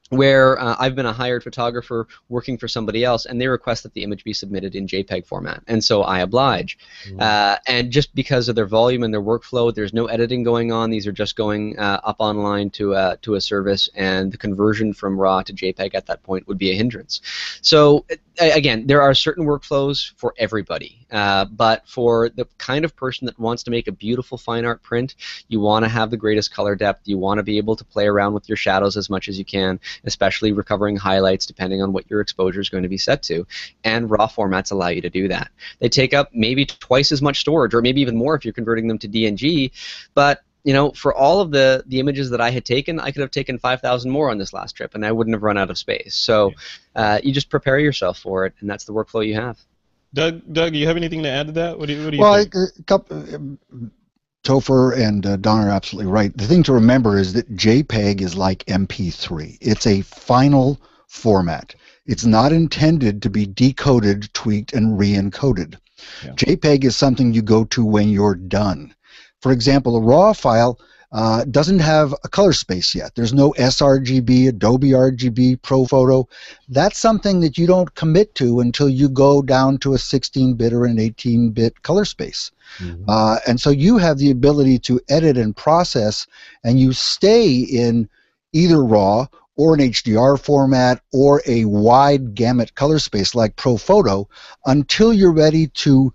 where I've been a hired photographer working for somebody else, and they request that the image be submitted in JPEG format, and so I oblige. And just because of their volume and their workflow, there's no editing going on. These are just going up online to a service, and the conversion from RAW to JPEG at that point would be a hindrance. So again, there are certain workflows for everybody, but for the kind of person that wants to make a beautiful fine art print, you want to have the greatest color depth. You want to be able to play around with your shadows as much as you can, especially recovering highlights depending on what your exposure is going to be set to, and RAW formats allow you to do that. They take up maybe twice as much storage, or maybe even more if you're converting them to DNG, but you know, for all of the images that I had taken, I could have taken 5,000 more on this last trip, and I wouldn't have run out of space. So you just prepare yourself for it, and that's the workflow you have. Doug, you have anything to add to that? What do you think? Topher and Don are absolutely right. The thing to remember is that JPEG is like MP3. It's a final format. It's not intended to be decoded, tweaked, and re-encoded. Yeah. JPEG is something you go to when you're done. For example, a RAW file doesn't have a color space yet. There's no sRGB, Adobe RGB, ProPhoto. That's something that you don't commit to until you go down to a 16-bit or an 18-bit color space. And so you have the ability to edit and process, and you stay in either RAW or an HDR format or a wide gamut color space like ProPhoto until you're ready to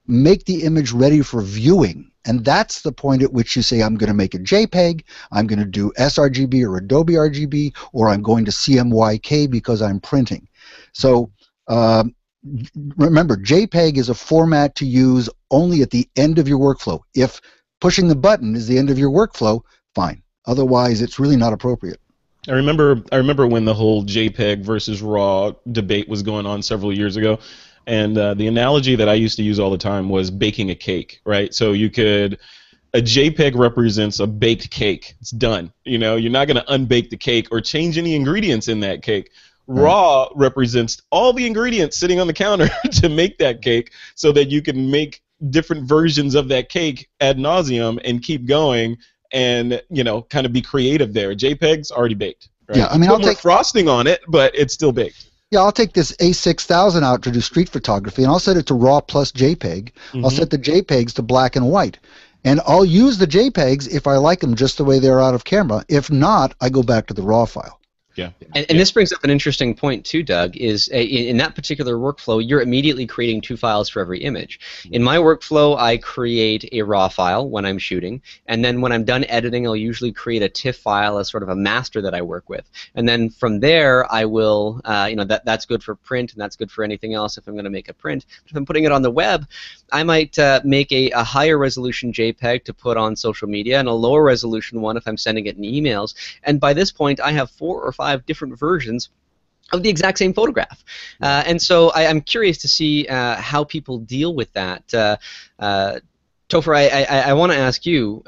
make the image ready for viewing. And that's the point at which you say, I'm going to make a JPEG, I'm going to do sRGB or Adobe RGB, or I'm going to CMYK because I'm printing. So remember, JPEG is a format to use only at the end of your workflow. If pushing the button is the end of your workflow, fine. Otherwise, it's really not appropriate. I remember when the whole JPEG versus RAW debate was going on several years ago. And the analogy that I used to use all the time was baking a cake, right? So a JPEG represents a baked cake. It's done. You know, you're not going to unbake the cake or change any ingredients in that cake. RAW represents all the ingredients sitting on the counter to make that cake so that you can make different versions of that cake ad nauseum and keep going and, you know, kind of be creative there. JPEG's already baked. Right? Yeah, I mean, I'll take frosting on it, but it's still baked. Yeah, I'll take this A6000 out to do street photography, and I'll set it to RAW plus JPEG. I'll set the JPEGs to black and white. And I'll use the JPEGs if I like them just the way they're out of camera. If not, I go back to the RAW file. Yeah. And this brings up an interesting point too, Doug, is in that particular workflow, you're immediately creating 2 files for every image. In my workflow, I create a raw file when I'm shooting, and then when I'm done editing, I'll usually create a TIFF file as sort of a master that I work with. And then from there, I will, that's good for print, and that's good for anything else if I'm going to make a print. But if I'm putting it on the web, I might make a higher resolution JPEG to put on social media and a lower resolution one if I'm sending it in emails. And by this point, I have 4 or 5 different versions of the exact same photograph. And so I'm curious to see how people deal with that. Topher, I want to ask you,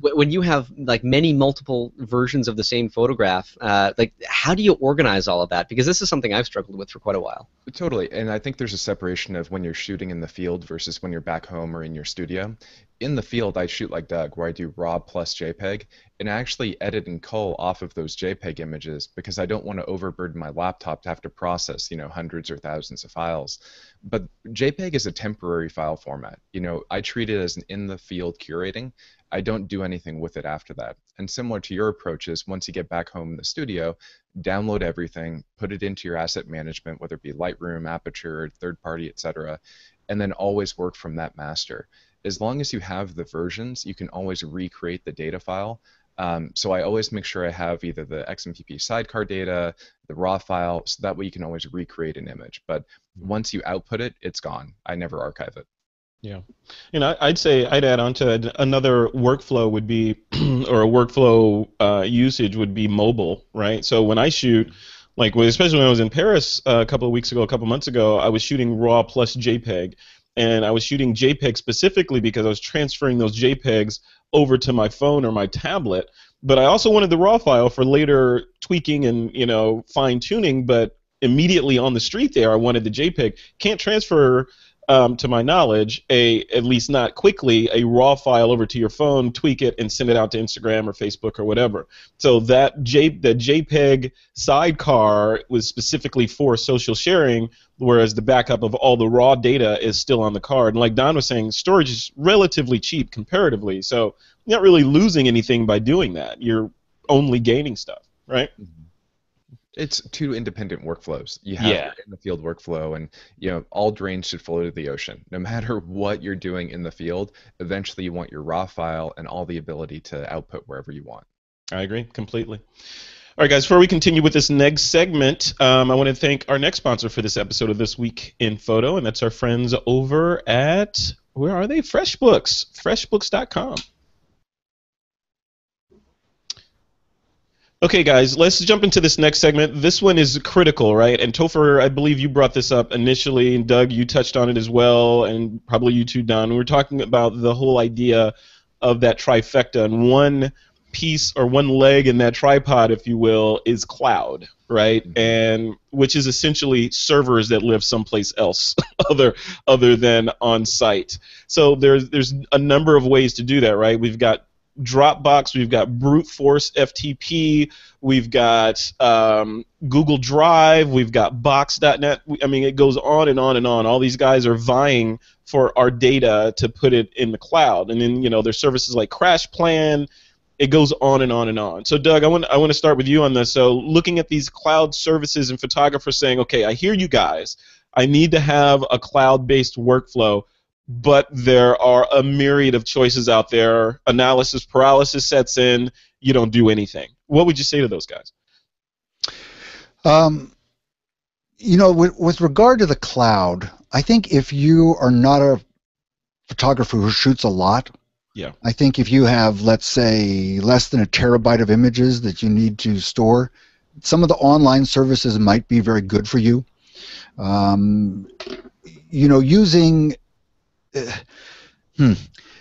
when you have like multiple versions of the same photograph, like how do you organize all of that? Because this is something I've struggled with for quite a while. Totally, and I think there's a separation of when you're shooting in the field versus when you're back home or in your studio. In the field, I shoot like Doug, where I do RAW plus JPEG, and I actually edit and cull off of those JPEG images because I don't want to overburden my laptop to have to process, hundreds or thousands of files. But JPEG is a temporary file format. I treat it as an in-the-field curating. I don't do anything with it after that. And similar to your approach is once you get back home in the studio, download everything, put it into your asset management, whether it be Lightroom, Aperture, third-party, etc., and then always work from that master. As long as you have the versions, you can always recreate the data file. So I always make sure I have either the XMPP sidecar data, the raw file, so that way you can always recreate an image. But once you output it, it's gone. I never archive it. Yeah. I'd add on to another workflow would be, or a workflow usage would be mobile, right? So when I shoot, especially when I was in Paris a couple of months ago, I was shooting RAW plus JPEG. And I was shooting JPEG specifically because I was transferring those JPEGs over to my phone or my tablet. But I also wanted the RAW file for later tweaking and fine tuning. But immediately on the street there, I wanted the JPEG. Can't transfer, to my knowledge, at least not quickly, a RAW file over to your phone, tweak it, and send it out to Instagram or Facebook or whatever. So the JPEG sidecar was specifically for social sharing, whereas the backup of all the raw data is still on the card. And like Don was saying, storage is relatively cheap comparatively, so you're not really losing anything by doing that. You're only gaining stuff, right? It's 2 independent workflows. You have your in-the-field workflow, and all drains should flow to the ocean. No matter what you're doing in the field, eventually you want your raw file and all the ability to output wherever you want. I agree completely. All right, guys, before we continue with this next segment, I want to thank our next sponsor for this episode of This Week in Photo, and that's our friends over at, where are they? FreshBooks, freshbooks.com. Okay, guys, let's jump into this next segment. This one is critical, right? And Topher, I believe you brought this up initially, and Doug, you touched on it as well, and probably you too, Don. We were talking about the whole idea of that trifecta, and one piece or one leg in that tripod, if you will, is cloud, right? And which is essentially servers that live someplace else other than on site. So there's a number of ways to do that, right? We've got Dropbox, we've got brute force FTP, we've got Google Drive, we've got Box.net. I mean, it goes on and on and on. All these guys are vying for our data to put it in the cloud. And then, there's services like CrashPlan. It goes on and on and on. So, Doug, I want to start with you on this. So, looking at these cloud services and photographers saying, okay, I hear you guys. I need to have a cloud-based workflow. But there are a myriad of choices out there. Analysis paralysis sets in. You don't do anything. What would you say to those guys? With regard to the cloud, I think if you are not a photographer who shoots a lot, I think if you have, let's say, less than a terabyte of images that you need to store, some of the online services might be very good for you. Using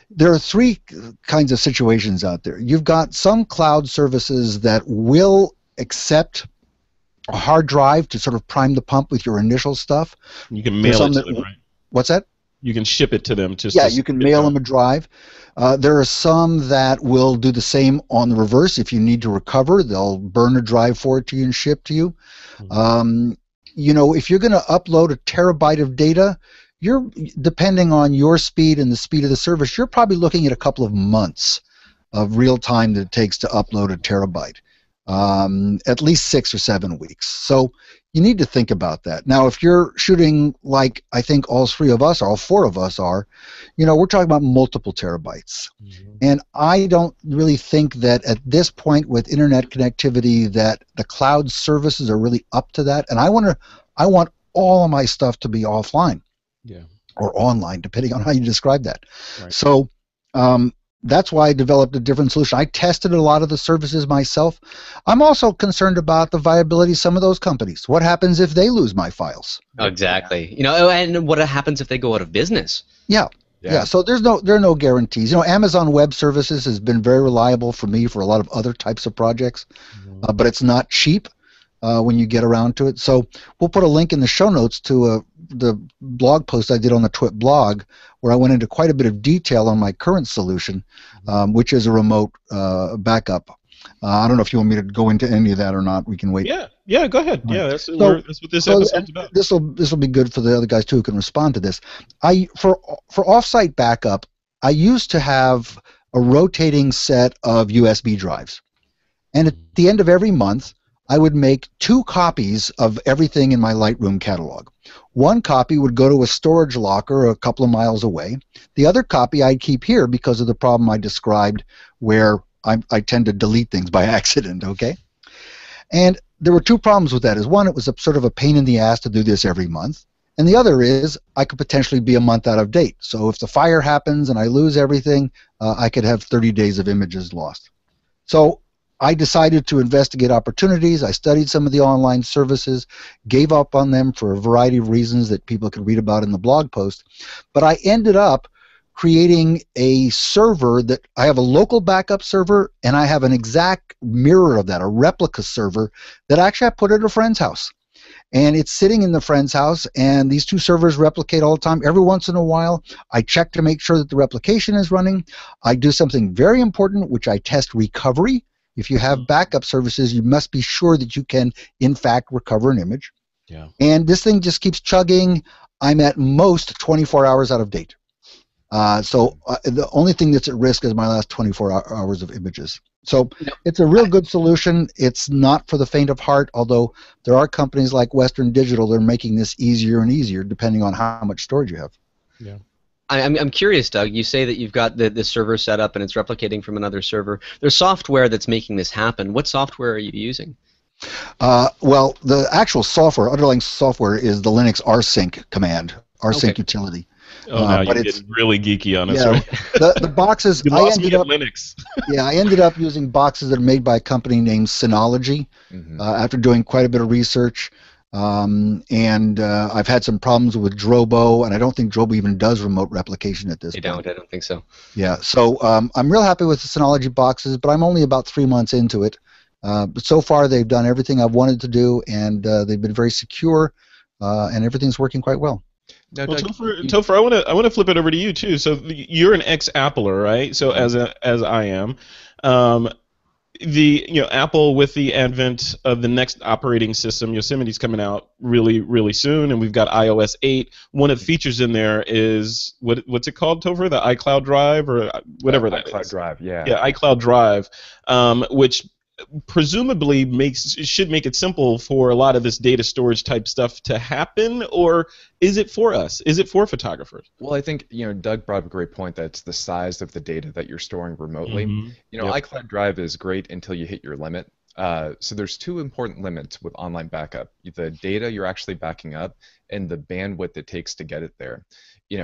there are 3 kinds of situations out there. You've got some cloud services that will accept a hard drive to sort of prime the pump with your initial stuff. You can mail it to them, right? What's that? You can ship it to them. You can mail them a drive. There are some that will do the same on the reverse. If you need to recover, they'll burn a drive for it to you and ship to you. If you're going to upload a terabyte of data, depending on your speed and the speed of the service, you're probably looking at a couple of months of real time that it takes to upload a terabyte. at least 6 or 7 weeks. So you need to think about that. Now, if you're shooting like I think all 3 of us, or all 4 of us are, we're talking about multiple terabytes. And I don't really think that at this point with internet connectivity that the cloud services are really up to that. And I want all of my stuff to be offline. Yeah. Or online, depending on how you describe that. Right. So that's why I developed a different solution. I tested a lot of the services myself. I'm also concerned about the viability of some of those companies. What happens if they lose my files? Exactly. And what happens if they go out of business? Yeah. So there are no guarantees. Amazon Web Services has been very reliable for me for a lot of other types of projects, but it's not cheap when you get around to it. So we'll put a link in the show notes to the blog post I did on the TWiP blog, where I went into quite a bit of detail on my current solution, which is a remote backup. I don't know if you want me to go into any of that or not. We can wait. Yeah, go ahead. Right. Yeah, that's what this episode's about. This will be good for the other guys too who can respond to this. For offsite backup, I used to have a rotating set of USB drives, and at the end of every month, I would make 2 copies of everything in my Lightroom catalog. One copy would go to a storage locker a couple of miles away. The other copy I'd keep here because of the problem I described where I tend to delete things by accident, okay? And there were 2 problems with that. One, it was sort of a pain in the ass to do this every month. And the other is I could potentially be a month out of date. So if the fire happens and I lose everything, I could have 30 days of images lost. So I decided to investigate opportunities. I studied some of the online services, gave up on them for a variety of reasons that people could read about in the blog post. But I ended up creating a server that I have a local backup server, and I have an exact mirror of that, a replica server that actually I put at a friend's house. And it's sitting in the friend's house, and these 2 servers replicate all the time. Every once in a while, I check to make sure that the replication is running. I do something very important, which I test recovery. If you have backup services, you must be sure that you can, in fact, recover an image. Yeah. And this thing just keeps chugging. I'm at most 24 hours out of date. So the only thing that's at risk is my last 24 hours of images. So it's a real good solution. It's not for the faint of heart, although there are companies like Western Digital that are making this easier and easier depending on how much storage you have. Yeah. I'm curious, Doug. You say that you've got the server set up and it's replicating from another server. There's software that's making this happen. What software are you using? Well, the actual software, underlying software, is the Linux rsync command, rsync utility. Oh, now you're getting really geeky on us. Yeah, right? the boxes. You lost me at Linux. Yeah, I ended up using boxes that are made by a company named Synology after doing quite a bit of research. And I've had some problems with Drobo, and I don't think Drobo even does remote replication at this point. I don't think so. Yeah, so I'm real happy with the Synology boxes, but I'm only about 3 months into it. But so far, they've done everything I've wanted to do, and they've been very secure, and everything's working quite well. Well, Topher, I want to flip it over to you too. So you're an ex-Appler, right? So as I am, Apple, with the advent of the next operating system, Yosemite's coming out really, really soon, and we've got iOS 8. One of the features in there is what's it called, Topher? The iCloud Drive or whatever that is. iCloud Drive, yeah. Yeah, iCloud Drive, which presumably should make it simple for a lot of this data storage type stuff to happen, or is it for us? Is it for photographers? Well, I think Doug brought up a great point. That's the size of the data that you're storing remotely. iCloud Drive is great until you hit your limit. So there's 2 important limits with online backup: the data you're actually backing up and the bandwidth it takes to get it there.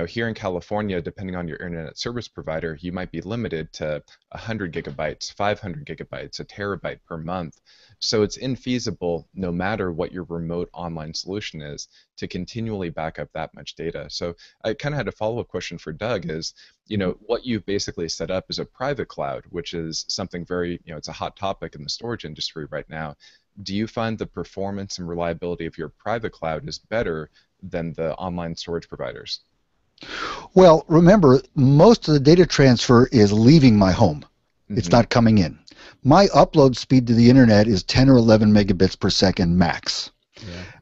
Here in California, depending on your internet service provider, you might be limited to 100 gigabytes, 500 gigabytes, a terabyte per month. So it's infeasible, no matter what your remote online solution is, to continually back up that much data. So I kind of had a follow-up question for Doug is, what you've basically set up is a private cloud, which is something very, it's a hot topic in the storage industry right now. Do you find the performance and reliability of your private cloud is better than the online storage providers? Well, remember, most of the data transfer is leaving my home. It's not coming in. My upload speed to the internet is 10 or 11 megabits per second max.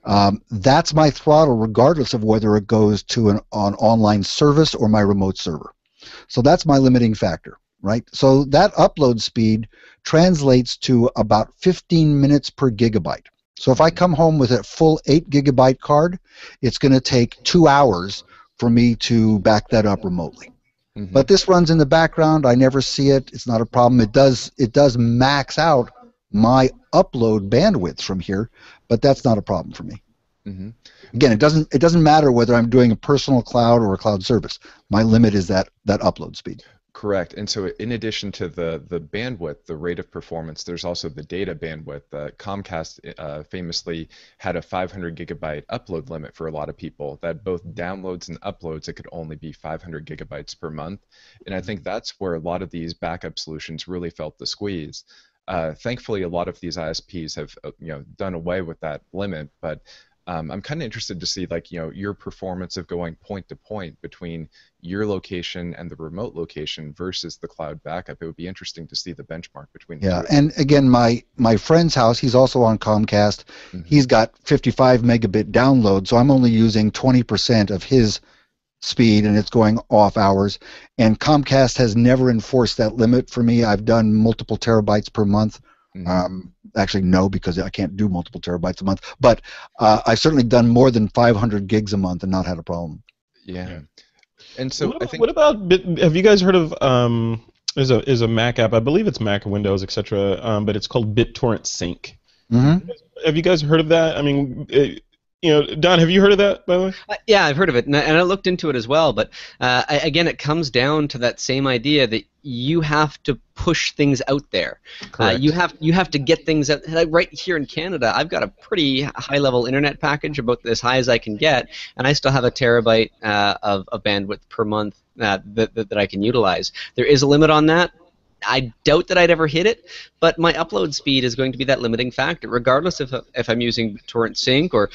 Yeah. That's my throttle, regardless of whether it goes to an online service or my remote server. So that's my limiting factor, right? So that upload speed translates to about 15 minutes per gigabyte. So if I come home with a full 8 gigabyte card, it's going to take 2 hours for me to back that up remotely. Mm-hmm. But this runs in the background. I never see it. It's not a problem. It does max out my upload bandwidth from here, but that's not a problem for me. Mm-hmm. Again, it doesn't matter whether I'm doing a personal cloud or a cloud service. My limit is that upload speed. Correct. And so in addition to the bandwidth, the rate of performance, there's also the data bandwidth. Comcast famously had a 500 gigabyte upload limit for a lot of people, that both downloads and uploads, it could only be 500 gigabytes per month. And I think that's where a lot of these backup solutions really felt the squeeze. Thankfully, a lot of these ISPs have done away with that limit, but I'm kind of interested to see, like, your performance of going point to point between your location and the remote location versus the cloud backup. It would be interesting to see the benchmark between the two. And again, my friend's house, he's also on Comcast. Mm-hmm. He's got 55 megabit download, so I'm only using 20% of his speed, and it's going off hours. And Comcast has never enforced that limit for me. I've done multiple terabytes per month. Mm-hmm. Actually, no, because I can't do multiple terabytes a month. But I've certainly done more than 500 gigs a month and not had a problem. Yeah. And so what about have you guys heard of is a Mac app? I believe it's Mac, Windows, etc. But it's called BitTorrent Sync. Mm-hmm. Have you guys heard of that? I mean, Don, have you heard of that, by the way? Yeah, I've heard of it, and I looked into it as well. But again, it comes down to that same idea that you have to push things out there. You have to get things out. Like right here in Canada, I've got a pretty high-level internet package, about as high as I can get, and I still have a terabyte of bandwidth per month that I can utilize. There is a limit on that. I doubt that I'd ever hit it, but my upload speed is going to be that limiting factor, regardless if I'm using Torrent Sync or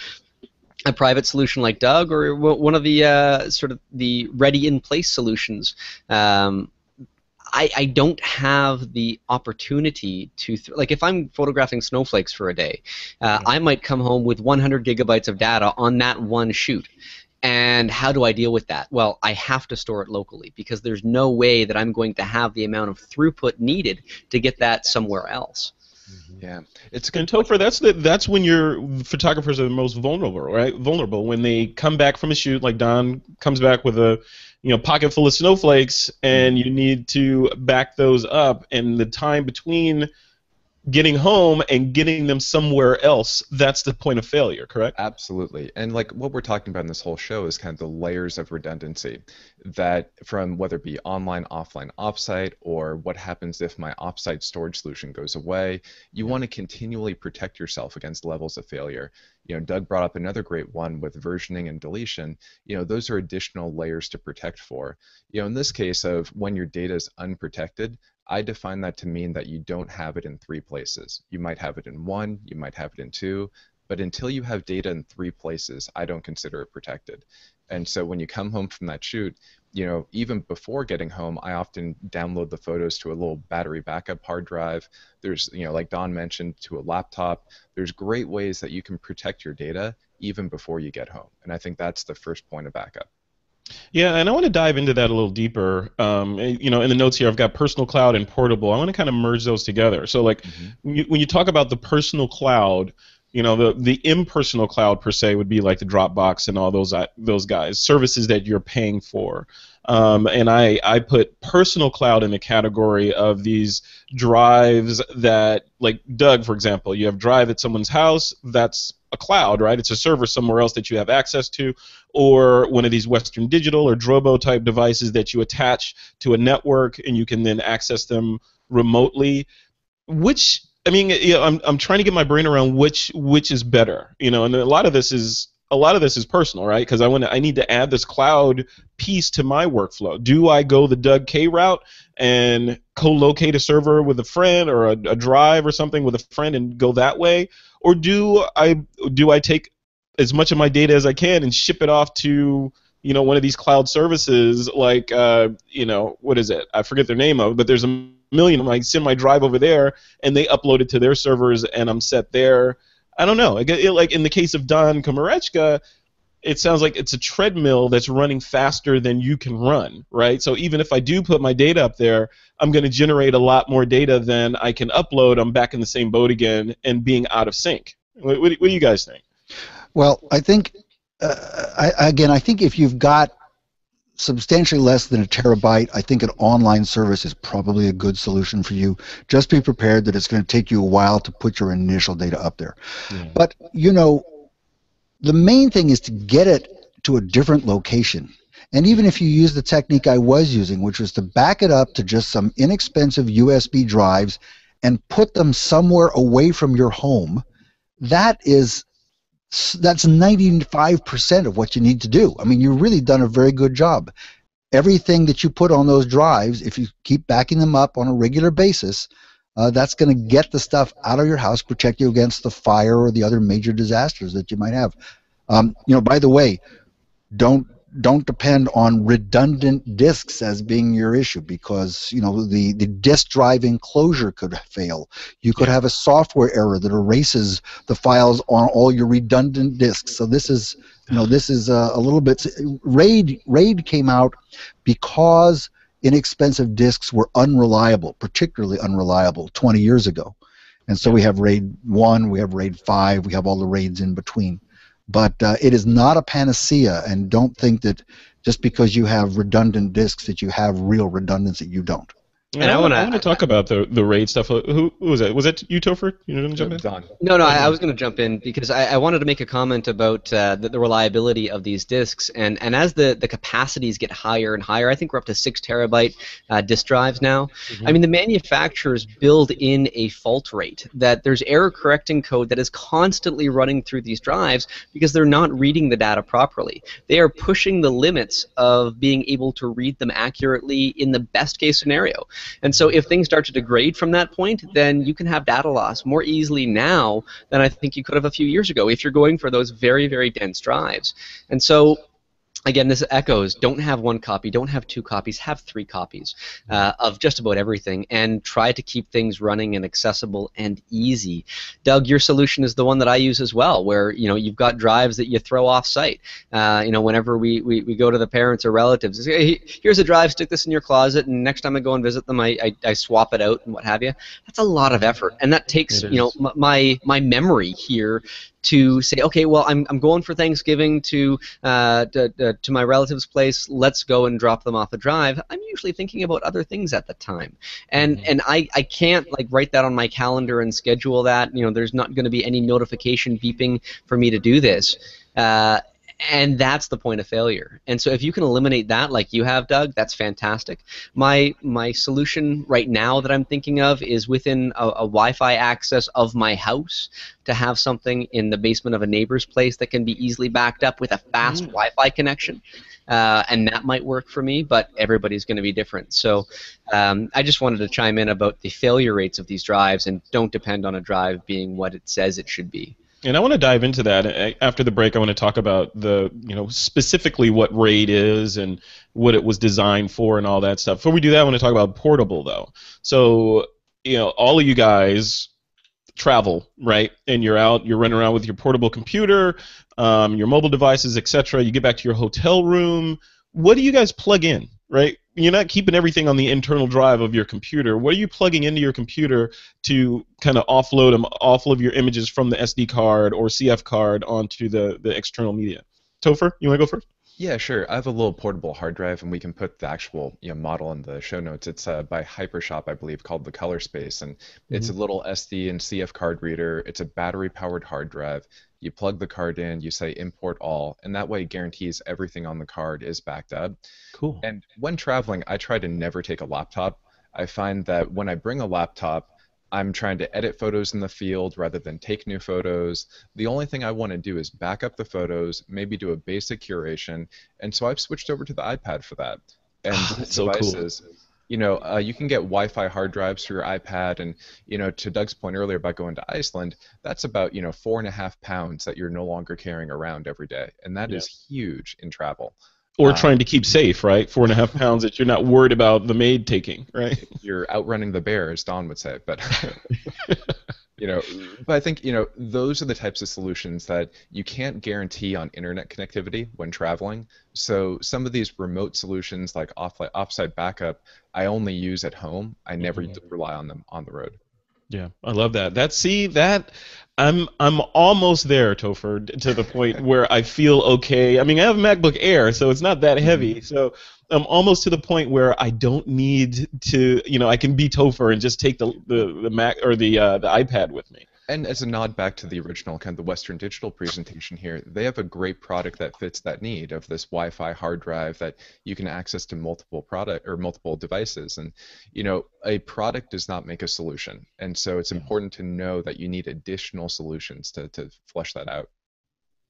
a private solution like Doug, or one of the sort of the ready-in-place solutions. I don't have the opportunity to, like if I'm photographing snowflakes for a day, I might come home with 100 gigabytes of data on that one shoot. And how do I deal with that? Well, I have to store it locally, because there's no way that I'm going to have the amount of throughput needed to get that somewhere else. Yeah, it's good. And Topher, that's when your photographers are the most vulnerable, right? Vulnerable when they come back from a shoot, like Don comes back with a pocket full of snowflakes, and you need to back those up, and the time between getting home and getting them somewhere else, that's the point of failure, correct? Absolutely. And like what we're talking about in this whole show is kind of the layers of redundancy, that from whether it be online, offline, offsite, or what happens if my offsite storage solution goes away, you want to continually protect yourself against levels of failure. Doug brought up another great one with versioning and deletion. Those are additional layers to protect for. In this case of when your data is unprotected, I define that to mean that you don't have it in 3 places. You might have it in 1, you might have it in 2, but until you have data in 3 places, I don't consider it protected. And so when you come home from that shoot, even before getting home, I often download the photos to a little battery backup hard drive. There's, like Don mentioned, to a laptop. There's great ways that you can protect your data even before you get home. And I think that's the first point of backup. Yeah, and I want to dive into that a little deeper. In the notes here, I've got personal cloud and portable. I want to kind of merge those together. So, like, when you talk about the personal cloud, the impersonal cloud per se would be like the Dropbox and all those guys, services that you're paying for. And I put personal cloud in the category of these drives that, like Doug, for example, you have drive at someone's house, that's a cloud, right? It's a server somewhere else that you have access to, or one of these Western Digital or Drobo type devices that you attach to a network and you can then access them remotely. Which, I mean, I'm trying to get my brain around which is better, and a lot of this is personal, right? Because I need to add this cloud piece to my workflow. Do I go the Doug Kaye route and co-locate a server with a friend, or a drive or something with a friend and go that way, or do I take as much of my data as I can and ship it off to one of these cloud services like what is it? I forget their name of, but there's a million of them. I send my drive over there and they upload it to their servers and I'm set there. I don't know. Like in the case of Don Komarechka, it sounds like it's a treadmill that's running faster than you can run, right? So even if I do put my data up there, I'm going to generate a lot more data than I can upload. I'm back in the same boat again and being out of sync. What do you guys think? Well, I think, I think if you've got substantially less than a terabyte, I think an online service is probably a good solution for you. Just be prepared that it's going to take you a while to put your initial data up there. Yeah. But, you know, the main thing is to get it to a different location. And even if you use the technique I was using, which was to back it up to just some inexpensive USB drives and put them somewhere away from your home, that's 95% of what you need to do. I mean, you've really done a very good job. Everything that you put on those drives, if you keep backing them up on a regular basis, that's going to get the stuff out of your house, protect you against the fire or the other major disasters that you might have. You know, by the way, don't depend on redundant disks as being your issue, because, you know, the disk drive enclosure could fail. You could have a software error that erases the files on all your redundant disks. So this is, you know, a little bit. RAID came out because inexpensive disks were unreliable, particularly unreliable 20 years ago. And so we have RAID 1, we have RAID 5, we have all the RAIDs in between. But it is not a panacea, and don't think that just because you have redundant disks that you have real redundancy. You don't. And I want to talk about the RAID stuff. Who was that? Was that you, Topher? You didn't jump in? Don. No, I was going to jump in because I wanted to make a comment about the reliability of these disks. And as the capacities get higher and higher, I think we're up to 6 terabyte disk drives now. Mm-hmm. I mean, the manufacturers build in a fault rate that there's error correcting code that is constantly running through these drives because they're not reading the data properly. They are pushing the limits of being able to read them accurately in the best case scenario. And so if things start to degrade from that point, then you can have data loss more easily now than I think you could have a few years ago if you're going for those very, very dense drives. And so, again, this echoes, don't have 1 copy, don't have 2 copies, have 3 copies of just about everything, and try to keep things running and accessible and easy. Doug, your solution is the one that I use as well, where, you know, you've got drives that you throw off site. You know, whenever we go to the parents or relatives, hey, here's a drive, stick this in your closet, and next time I go and visit them, I swap it out and what have you. That's a lot of effort, and that takes, you know, my memory here to say, okay, well, I'm going for Thanksgiving to my relative's place. Let's go and drop them off a drive. I'm usually thinking about other things at the time, and I can't like write that on my calendar and schedule that. You know, there's not going to be any notification beeping for me to do this. And that's the point of failure. And so if you can eliminate that like you have, Doug, that's fantastic. My solution right now that I'm thinking of is within a Wi-Fi access of my house to have something in the basement of a neighbor's place that can be easily backed up with a fast Wi-Fi connection. And that might work for me, but everybody's going to be different. So I just wanted to chime in about the failure rates of these drives, and don't depend on a drive being what it says it should be. And I want to dive into that. After the break, I want to talk about specifically what RAID is and what it was designed for and all that stuff. Before we do that, I want to talk about portable, though. So, you know, all of you guys travel, right? And you're running around with your portable computer, your mobile devices, etc. You get back to your hotel room. What do you guys plug in, right? You're not keeping everything on the internal drive of your computer. What are you plugging into your computer to kind of offload all of your images from the SD card or CF card onto the external media? Topher, you want to go first? Yeah, sure. I have a little portable hard drive, and we can put the actual model in the show notes. It's by Hypershop, I believe, called the Color Space, and it's a little SD and CF card reader. It's a battery-powered hard drive. You plug the card in, you say import all, and that way it guarantees everything on the card is backed up. Cool. And when traveling, I try to never take a laptop. I find that when I bring a laptop, I'm trying to edit photos in the field rather than take new photos. The only thing I want to do is back up the photos, maybe do a basic curation, and so I've switched over to the iPad for that. And these devices, so cool. You can get Wi-Fi hard drives for your iPad, and to Doug's point earlier about going to Iceland, that's about 4.5 pounds that you're no longer carrying around every day, and that is huge in travel. Or trying to keep safe, right? 4.5 pounds that you're not worried about the maid taking, right? You're outrunning the bear, as Don would say. But But I think, those are the types of solutions that you can't guarantee on internet connectivity when traveling. So some of these remote solutions like offsite backup, I only use at home. I never rely on them on the road. Yeah, I love that. I'm almost there, Topher, to the point where I feel okay. I mean, I have a MacBook Air, so it's not that heavy. So I'm almost to the point where I don't need to, I can be Topher and just take the Mac or the iPad with me. And as a nod back to the original kind of the Western Digital presentation here, they have a great product that fits that need of this Wi-Fi hard drive that you can access to multiple devices. And a product does not make a solution, and so it's important to know that you need additional solutions to flesh that out.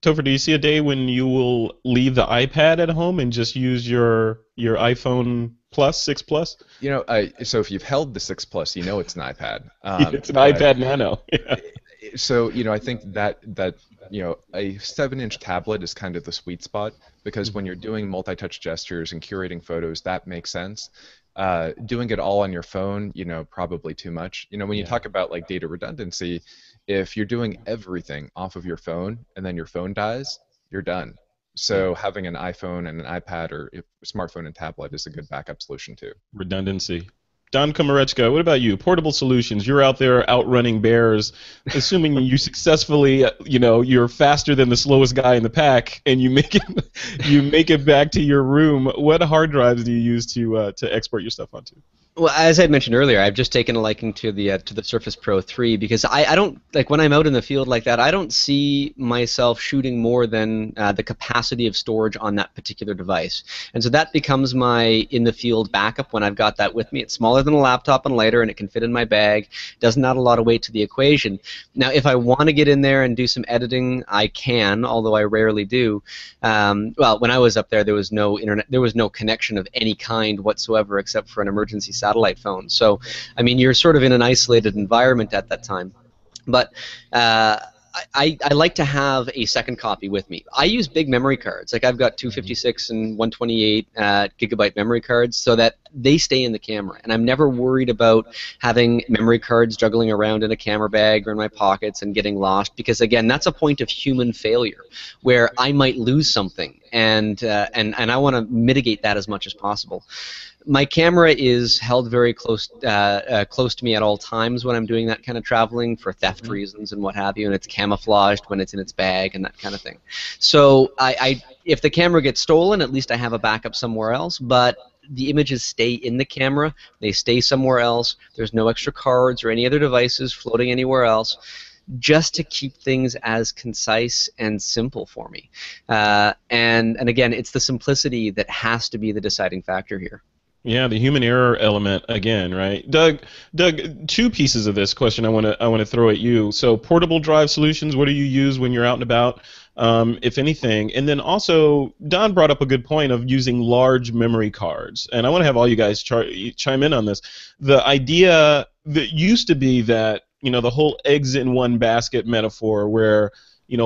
Topher, do you see a day when you will leave the iPad at home and just use your iPhone Plus, 6 Plus? So if you've held the 6 Plus, it's an iPad. It's an iPad Nano. So I think that a 7-inch tablet is kind of the sweet spot, because when you're doing multi-touch gestures and curating photos, that makes sense. Doing it all on your phone, probably too much. When you talk about like data redundancy, if you're doing everything off of your phone and then your phone dies, you're done. So having an iPhone and an iPad or a smartphone and tablet is a good backup solution too. Redundancy. Don Komarechka, what about you? Portable solutions. You're out there outrunning bears, assuming you successfully, you're faster than the slowest guy in the pack, and you make it back to your room. What hard drives do you use to export your stuff onto? Well, as I mentioned earlier, I've just taken a liking to the Surface Pro 3 because I don't, like, when I'm out in the field like that, I don't see myself shooting more than the capacity of storage on that particular device. And so that becomes my in-the-field backup when I've got that with me. It's smaller than a laptop and lighter, and it can fit in my bag. Doesn't add a lot of weight to the equation. Now, if I want to get in there and do some editing, I can, although I rarely do. Well, when I was up there, there was no internet, there was no connection of any kind whatsoever except for an emergency satellite phone. So, I mean, you're sort of in an isolated environment at that time. But I like to have a second copy with me. I use big memory cards. Like I've got 256 and 128 gigabyte memory cards so that they stay in the camera. And I'm never worried about having memory cards juggling around in a camera bag or in my pockets and getting lost, because, again, that's a point of human failure where I might lose something, and I want to mitigate that as much as possible. My camera is held very close to me at all times when I'm doing that kind of traveling for theft reasons and what have you, and it's camouflaged when it's in its bag and that kind of thing. So if the camera gets stolen, at least I have a backup somewhere else, but the images stay in the camera, they stay somewhere else, there's no extra cards or any other devices floating anywhere else, just to keep things as concise and simple for me. And again, it's the simplicity that has to be the deciding factor here. Yeah, the human error element again, right? Doug, two pieces of this question I want to throw at you. So, portable drive solutions, what do you use when you're out and about, if anything? And then also, Don brought up a good point of using large memory cards, and I want to have all you guys chime in on this. The idea that used to be that, the whole eggs in one basket metaphor, where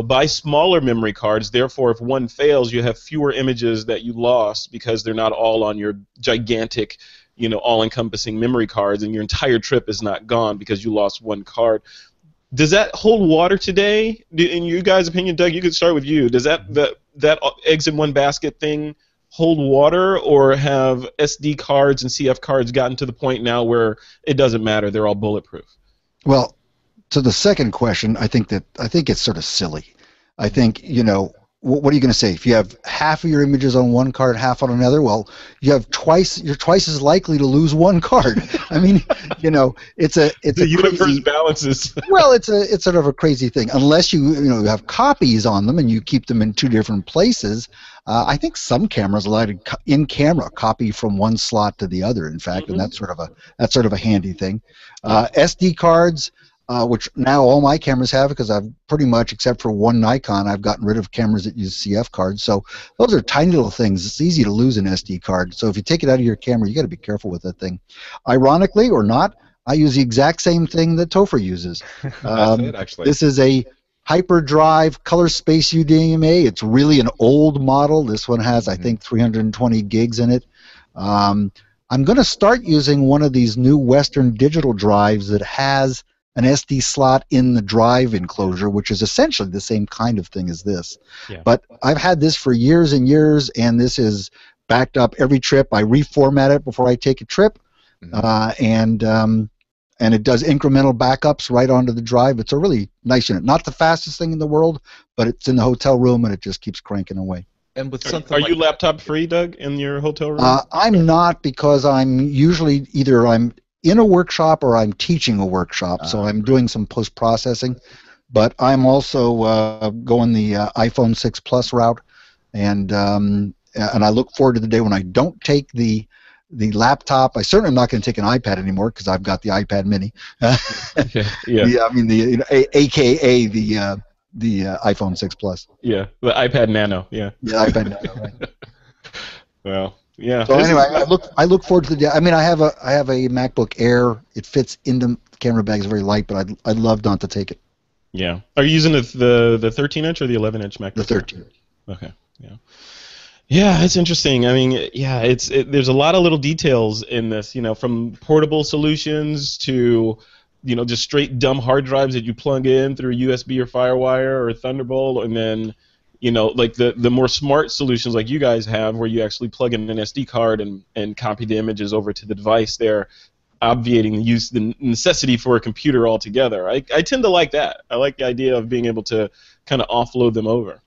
buy smaller memory cards, therefore if one fails, you have fewer images that you lost because they're not all on your gigantic, all-encompassing memory cards, and your entire trip is not gone because you lost one card. Does that hold water today? In you guys' opinion, Doug, you could start with you. Does that eggs in one basket thing hold water, or have SD cards and CF cards gotten to the point now where it doesn't matter, they're all bulletproof? Well, to the second question, I think it's sort of silly. I think, what are you going to say? If you have half of your images on one card, half on another, well, you're twice as likely to lose one card. I mean, it's the universe crazy, balances. Well, it's sort of a crazy thing. Unless you have copies on them and you keep them in two different places. I think some cameras allow to in camera copy from one slot to the other. In fact, and that's sort of a handy thing. SD cards. Which now all my cameras have, because I've pretty much, except for one Nikon, I've gotten rid of cameras that use CF cards. So those are tiny little things. It's easy to lose an SD card. So if you take it out of your camera, you got to be careful with that thing. Ironically or not, I use the exact same thing that Topher uses. That's it, actually. This is a Hyperdrive Color Space UDMA. It's really an old model. This one has, I think, 320 gigs in it. I'm going to start using one of these new Western Digital drives that has an SD slot in the drive enclosure, which is essentially the same kind of thing as this. Yeah. But I've had this for years and years, and this is backed up every trip. I reformat it before I take a trip, and it does incremental backups right onto the drive. It's a really nice unit. Not the fastest thing in the world, but it's in the hotel room, and it just keeps cranking away. And with something are you laptop free, Doug, in your hotel room? I'm not, because I'm usually either I'm in a workshop or I'm teaching a workshop, so I'm doing some post-processing. But I'm also going the iPhone 6 Plus route, and I look forward to the day when I don't take the laptop. I certainly am not going to take an iPad anymore because I've got the iPad Mini. AKA the iPhone 6 Plus. Yeah, the iPad Nano. Yeah. Yeah, iPad Nano. Right. Well, yeah. So anyway, I look forward to the day. I mean, I have a MacBook Air. It fits in the camera bag. It's very light, but I'd love not to take it. Yeah. Are you using the 13-inch or the 11-inch MacBook? The 13. Okay. Yeah. Yeah, it's interesting. I mean, yeah, there's a lot of little details in this, from portable solutions to, just straight dumb hard drives that you plug in through USB or FireWire or Thunderbolt, and then, like the more smart solutions like you guys have, where you actually plug in an SD card and copy the images over to the device there, obviating the necessity for a computer altogether. I tend to like that. I like the idea of being able to kind of offload them over.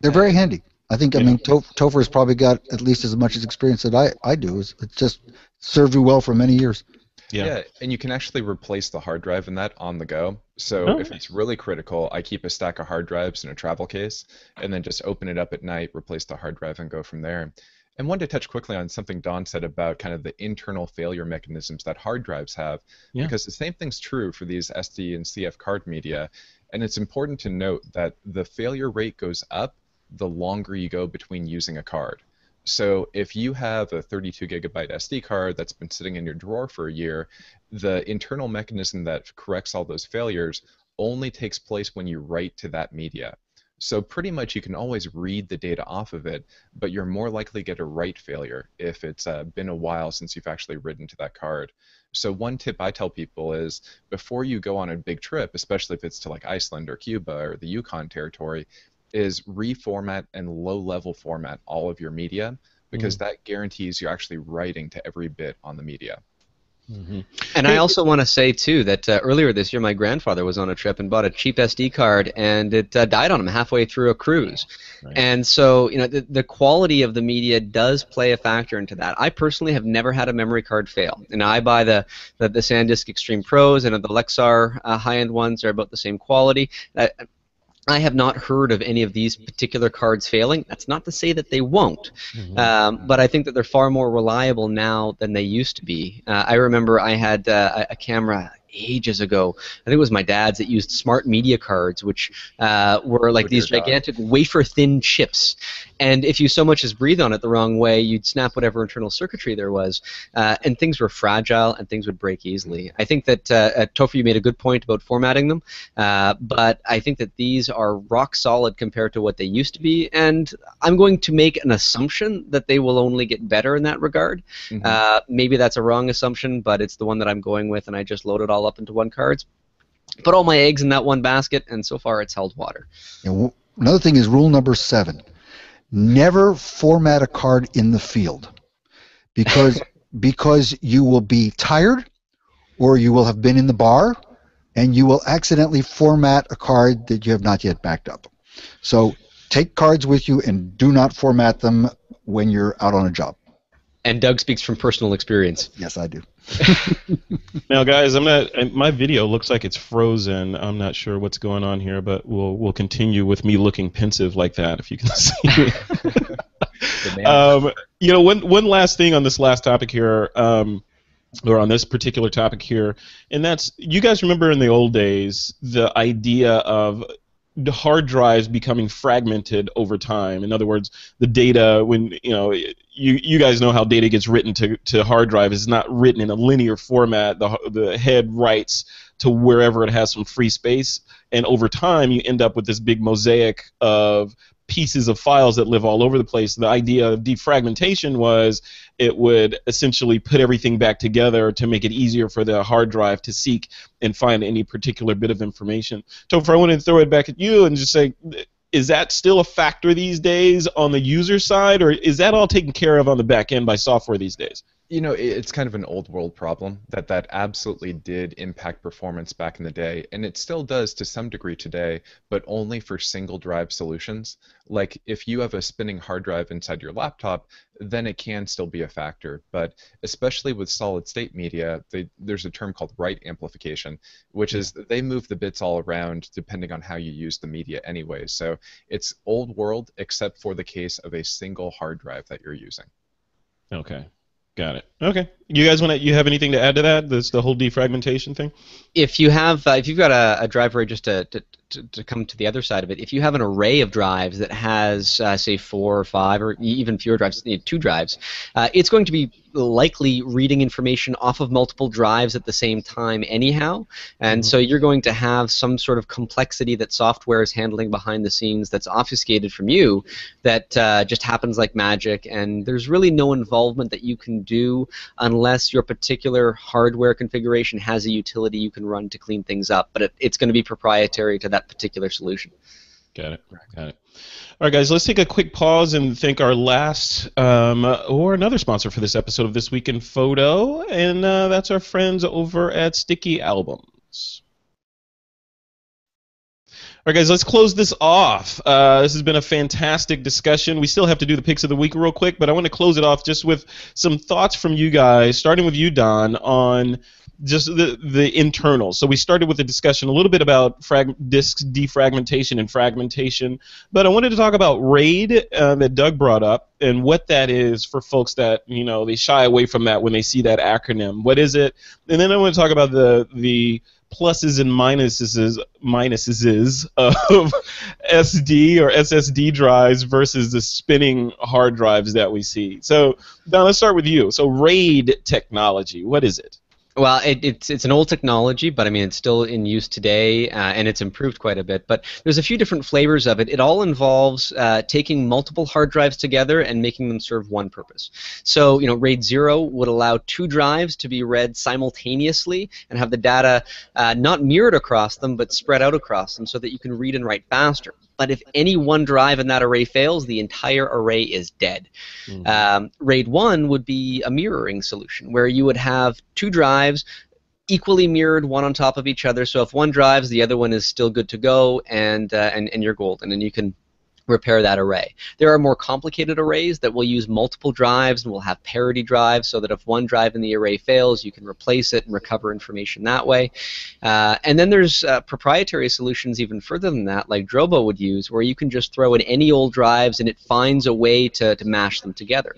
They're very handy. I think, Topher has probably got at least as much experience that I do. It's just served you well for many years. Yeah, and you can actually replace the hard drive in that on the go. So if it's really critical, I keep a stack of hard drives in a travel case and then just open it up at night, replace the hard drive, and go from there. And wanted to touch quickly on something Don said about kind of the internal failure mechanisms that hard drives have, because the same thing's true for these SD and CF card media. And it's important to note that the failure rate goes up the longer you go between using a card. So if you have a 32 gigabyte SD card that's been sitting in your drawer for a year, the internal mechanism that corrects all those failures only takes place when you write to that media. So pretty much you can always read the data off of it, but you're more likely to get a write failure if it's been a while since you've actually written to that card. So one tip I tell people is before you go on a big trip, especially if it's to like Iceland or Cuba or the Yukon territory, is reformat and low-level format all of your media, because that guarantees you're actually writing to every bit on the media. And I also want to say, too, that earlier this year my grandfather was on a trip and bought a cheap SD card, and it died on him halfway through a cruise. Right. And so, the quality of the media does play a factor into that. I personally have never had a memory card fail. And I buy the SanDisk Extreme Pros, and the Lexar high-end ones are about the same quality. I have not heard of any of these particular cards failing. That's not to say that they won't, but I think that they're far more reliable now than they used to be. I remember I had a camera ages ago. I think it was my dad's that used smart media cards, which were like these gigantic wafer-thin chips. And if you so much as breathe on it the wrong way, you'd snap whatever internal circuitry there was. And things were fragile, and things would break easily. I think that, Topher, you made a good point about formatting them, but I think that these are rock solid compared to what they used to be, and I'm going to make an assumption that they will only get better in that regard. Maybe that's a wrong assumption, but it's the one that I'm going with, and I just load it all up into one card. Put all my eggs in that one basket, and so far it's held water. Yeah, another thing is rule number 7. Never format a card in the field, because you will be tired, or you will have been in the bar, and you will accidentally format a card that you have not yet backed up. So take cards with you and do not format them when you're out on a job. And Doug speaks from personal experience. Yes, I do. Now, guys, my video looks like it's frozen. I'm not sure what's going on here, but we'll continue with me looking pensive like that, if you can see me. One last thing on this last topic here, or on this particular topic here, and that's, you guys remember in the old days the idea of the hard drives becoming fragmented over time. In other words, the data, when you guys know how data gets written to hard drive is not written in a linear format. The head writes to wherever it has some free space, and over time you end up with this big mosaic of pieces of files that live all over the place. The idea of defragmentation was it would essentially put everything back together to make it easier for the hard drive to seek and find any particular bit of information. Topher, I want to throw it back at you and just say, is that still a factor these days on the user side, or is that all taken care of on the back end by software these days? You know, it's kind of an old world problem that absolutely did impact performance back in the day, and it still does to some degree today, but only for single drive solutions. Like if you have a spinning hard drive inside your laptop, then it can still be a factor. But especially with solid state media, there's a term called write amplification, which is they move the bits all around depending on how you use the media anyway. So it's old world except for the case of a single hard drive that you're using. Okay. Got it. Okay. You guys you have anything to add to that? This the whole defragmentation thing? If you've got a drive array, just to come to the other side of it, if you have an array of drives that has say 4 or 5 or even fewer drives, 2 drives, it's going to be likely reading information off of multiple drives at the same time anyhow, and so you're going to have some sort of complexity that software is handling behind the scenes that's obfuscated from you that just happens like magic, and there's really no involvement that you can do unless your particular hardware configuration has a utility you can run to clean things up, but it's going to be proprietary to that particular solution. Got it. Got it. All right, guys, let's take a quick pause and thank our last or another sponsor for this episode of This Week in Photo, and that's our friends over at Sticky Albums. All right, guys, let's close this off. This has been a fantastic discussion. We still have to do the picks of the week real quick, but I want to close it off just with some thoughts from you guys, starting with you, Don, on just the internals. So we started with a discussion a little bit about disk defragmentation and fragmentation, but I wanted to talk about RAID that Doug brought up and what that is for folks that, they shy away from that when they see that acronym. What is it? And then I want to talk about the pluses and minuses of SD or SSD drives versus the spinning hard drives that we see. So, Don, let's start with you. So RAID technology, what is it? Well, it's an old technology, but I mean it's still in use today, and it's improved quite a bit. But there's a few different flavors of it. It all involves taking multiple hard drives together and making them serve one purpose. So, RAID 0 would allow 2 drives to be read simultaneously and have the data not mirrored across them, but spread out across them so that you can read and write faster. But if any one drive in that array fails, the entire array is dead. RAID 1 would be a mirroring solution where you would have 2 drives equally mirrored, one on top of each other. So if one drives, the other one is still good to go, and you're golden, and you can repair that array. There are more complicated arrays that will use multiple drives and will have parity drives so that if one drive in the array fails, you can replace it and recover information that way. And then there's proprietary solutions even further than that, like Drobo would use, where you can just throw in any old drives and it finds a way to mash them together.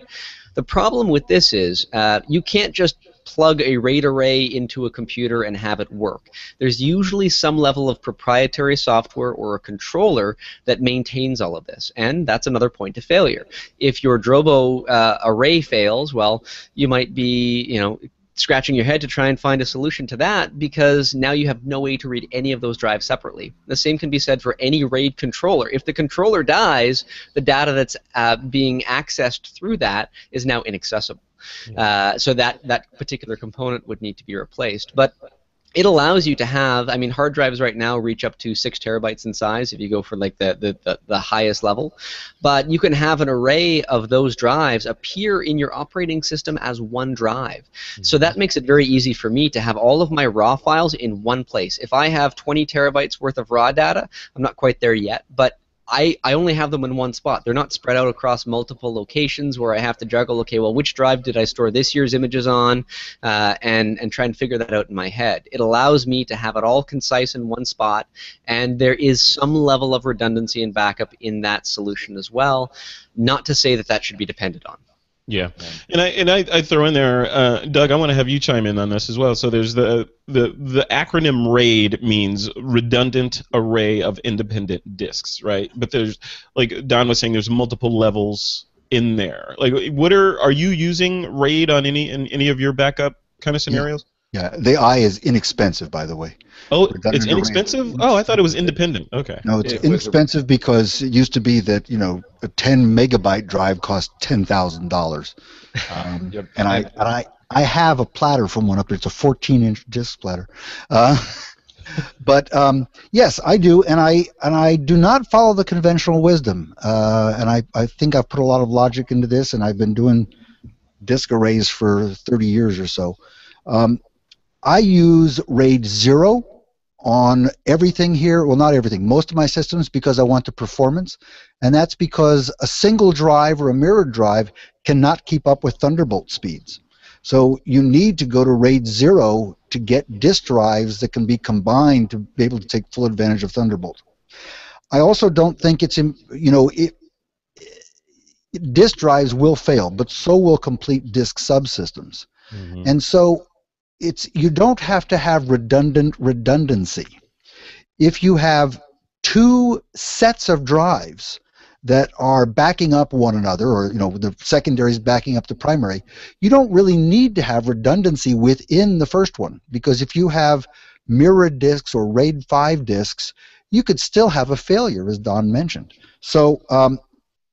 The problem with this is you can't just plug a RAID array into a computer and have it work. There's usually some level of proprietary software or a controller that maintains all of this, and that's another point of failure. If your Drobo array fails, well, you might be, scratching your head to try and find a solution to that because now you have no way to read any of those drives separately. The same can be said for any RAID controller. If the controller dies, the data that's being accessed through that is now inaccessible. So that particular component would need to be replaced. But it allows you to have, hard drives right now reach up to 6 terabytes in size if you go for like the highest level. But you can have an array of those drives appear in your operating system as one drive. So that makes it very easy for me to have all of my raw files in one place. If I have 20 terabytes worth of raw data, I'm not quite there yet, but I only have them in one spot. They're not spread out across multiple locations where I have to juggle, okay, well, which drive did I store this year's images on, and try and figure that out in my head. It allows me to have it all concise in one spot, and there is some level of redundancy and backup in that solution as well. Not to say that that should be depended on. Yeah, and I throw in there, Doug, I want to have you chime in on this as well. So there's the acronym RAID means redundant array of independent disks, right? But there's, like Don was saying, there's multiple levels in there. Like, are you using RAID on any of your backup kind of scenarios? Yeah, the I is inexpensive, by the way. Oh, it's Redundant array. inexpensive? Oh, I thought it was independent. Okay. No, it's It was inexpensive because it used to be that, a 10 megabyte drive cost $10,000. Yep. And I have a platter from one up there. It's a 14-inch disc platter. But yes, I do, and I do not follow the conventional wisdom. And I think I've put a lot of logic into this, and I've been doing disk arrays for 30 years or so. I use RAID 0 on everything here. Well, not everything. Most of my systems, because I want the performance, and that's because a single drive or a mirrored drive cannot keep up with Thunderbolt speeds. So you need to go to RAID 0 to get disk drives that can be combined to be able to take full advantage of Thunderbolt. I also don't think it's, disk drives will fail, but so will complete disk subsystems. Mm-hmm. And so you don't have to have redundancy. If you have two sets of drives that are backing up one another, or the secondary is backing up the primary, you don't really need to have redundancy within the first one, because if you have mirrored disks or RAID 5 disks, you could still have a failure, as Don mentioned. So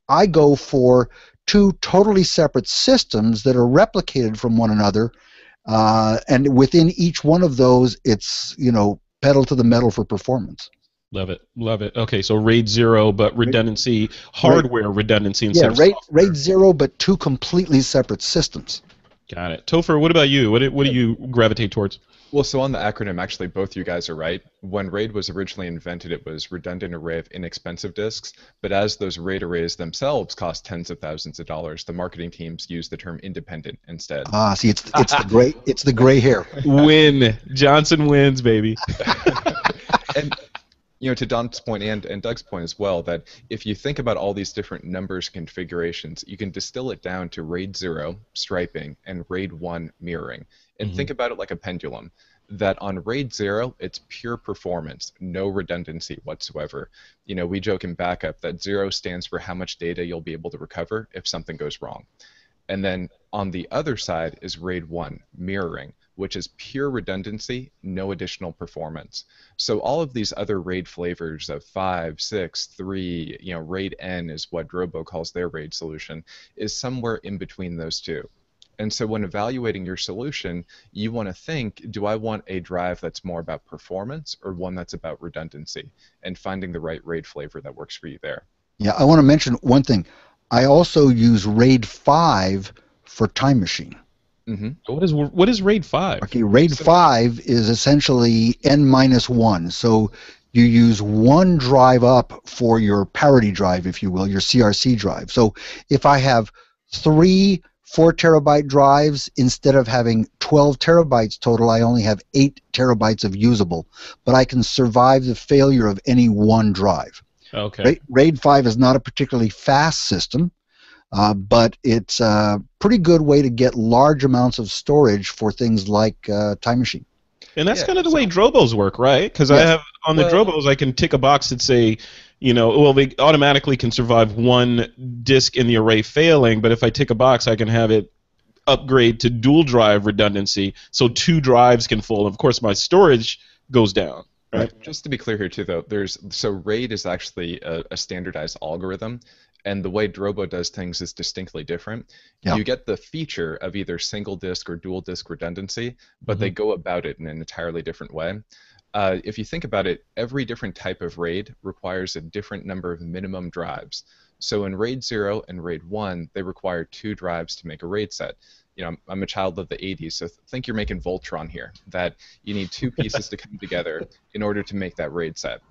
I go for two totally separate systems that are replicated from one another, and within each one of those, it's pedal to the metal for performance. Love it, love it. Okay, so RAID 0, but redundancy, hardware redundancy instead of software. RAID 0, but two completely separate systems. Got it. Topher, what about you? What do you gravitate towards? Well, so on the acronym, actually, both you guys are right. When RAID was originally invented, it was redundant array of inexpensive disks. But as those RAID arrays themselves cost tens of thousands of dollars, the marketing teams use the term independent instead. See, it's the gray hair. Win. Johnson wins, baby. And to Don's point and Doug's point as well, that if you think about all these different numbers configurations, you can distill it down to RAID 0, striping, and RAID 1, mirroring. And think about it like a pendulum, that on RAID 0, it's pure performance, no redundancy whatsoever. We joke in backup that 0 stands for how much data you'll be able to recover if something goes wrong. And then on the other side is RAID 1, mirroring, which is pure redundancy, no additional performance. So all of these other RAID flavors of 5, 6, 3, RAID N is what Drobo calls their RAID solution, is somewhere in between those two. And so when evaluating your solution, you want to think, do I want a drive that's more about performance or one that's about redundancy? And finding the right RAID flavor that works for you there. Yeah, I want to mention one thing. I also use RAID 5 for Time Machine. Mm-hmm. What is RAID 5? Okay, RAID 5 is essentially N-1. So you use one drive up for your parity drive, if you will, your CRC drive. So if I have 3 4-terabyte drives, instead of having 12 terabytes total, I only have 8 terabytes of usable. But I can survive the failure of any one drive. Okay. RAID 5 is not a particularly fast system, but it's a pretty good way to get large amounts of storage for things like Time Machine. And that's kind of the way Drobos work, right? Because I have on the Drobos, I can tick a box that say, they automatically can survive one disk in the array failing, but if I tick a box, I can have it upgrade to dual drive redundancy, so 2 drives can full. Of course, my storage goes down. Right. Just to be clear here too, though, RAID is actually a standardized algorithm, and the way Drobo does things is distinctly different. Yeah. You get the feature of either single disk or dual disk redundancy, but they go about it in an entirely different way. If you think about it, every different type of RAID requires a different number of minimum drives. So in RAID 0 and RAID 1, they require 2 drives to make a RAID set. I'm a child of the 80s, so think you're making Voltron here, that you need 2 pieces to come together in order to make that RAID set.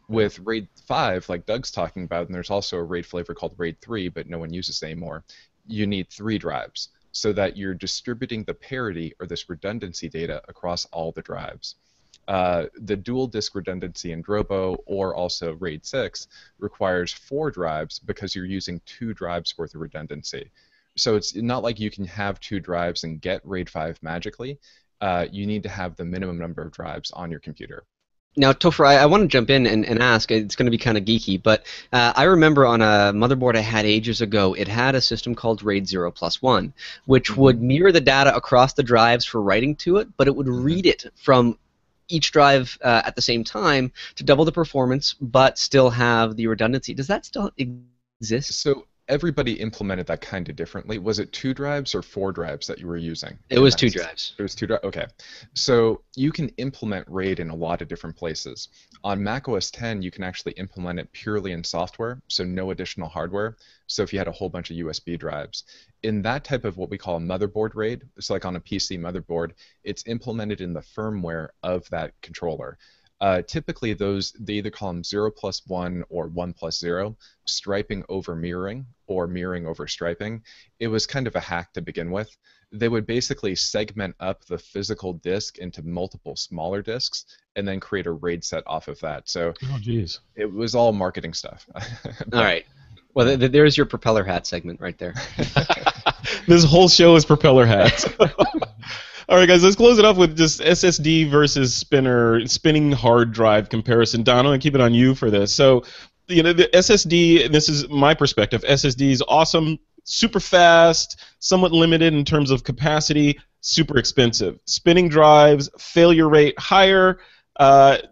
With RAID 5, like Doug's talking about, and there's also a RAID flavor called RAID 3, but no one uses it anymore, you need 3 drives so that you're distributing the parity or this redundancy data across all the drives. The dual disk redundancy in Drobo or also RAID 6 requires 4 drives because you're using 2 drives worth of redundancy. So it's not like you can have 2 drives and get RAID 5 magically. You need to have the minimum number of drives on your computer. Now, Topher, I want to jump in and ask. It's going to be kind of geeky, but I remember on a motherboard I had ages ago, it had a system called RAID 0+1, which would mirror the data across the drives for writing to it, but it would read it from each drive at the same time to double the performance, but still have the redundancy. Does that still exist? So everybody implemented that kind of differently. Was it 2 drives or 4 drives that you were using? It was 2 drives. It was 2 drives. Okay. So you can implement RAID in a lot of different places. On Mac OS X, you can actually implement it purely in software, so no additional hardware. So if you had a whole bunch of USB drives. In that type of what we call a motherboard RAID, it's like on a PC motherboard, it's implemented in the firmware of that controller. Typically, they either call them 0+1 or 1+0, striping over mirroring or mirroring over striping. It was kind of a hack to begin with. They would basically segment up the physical disk into multiple smaller disks and then create a RAID set off of that. So it was all marketing stuff. All right. Well, there's your propeller hat segment right there. This whole show is propeller hats. All right, guys, let's close it off with just SSD versus spinning hard drive comparison. Don, I'm going to keep it on you for this. So, the SSD, and this is my perspective, SSD is awesome, super fast, somewhat limited in terms of capacity, super expensive. Spinning drives, failure rate higher,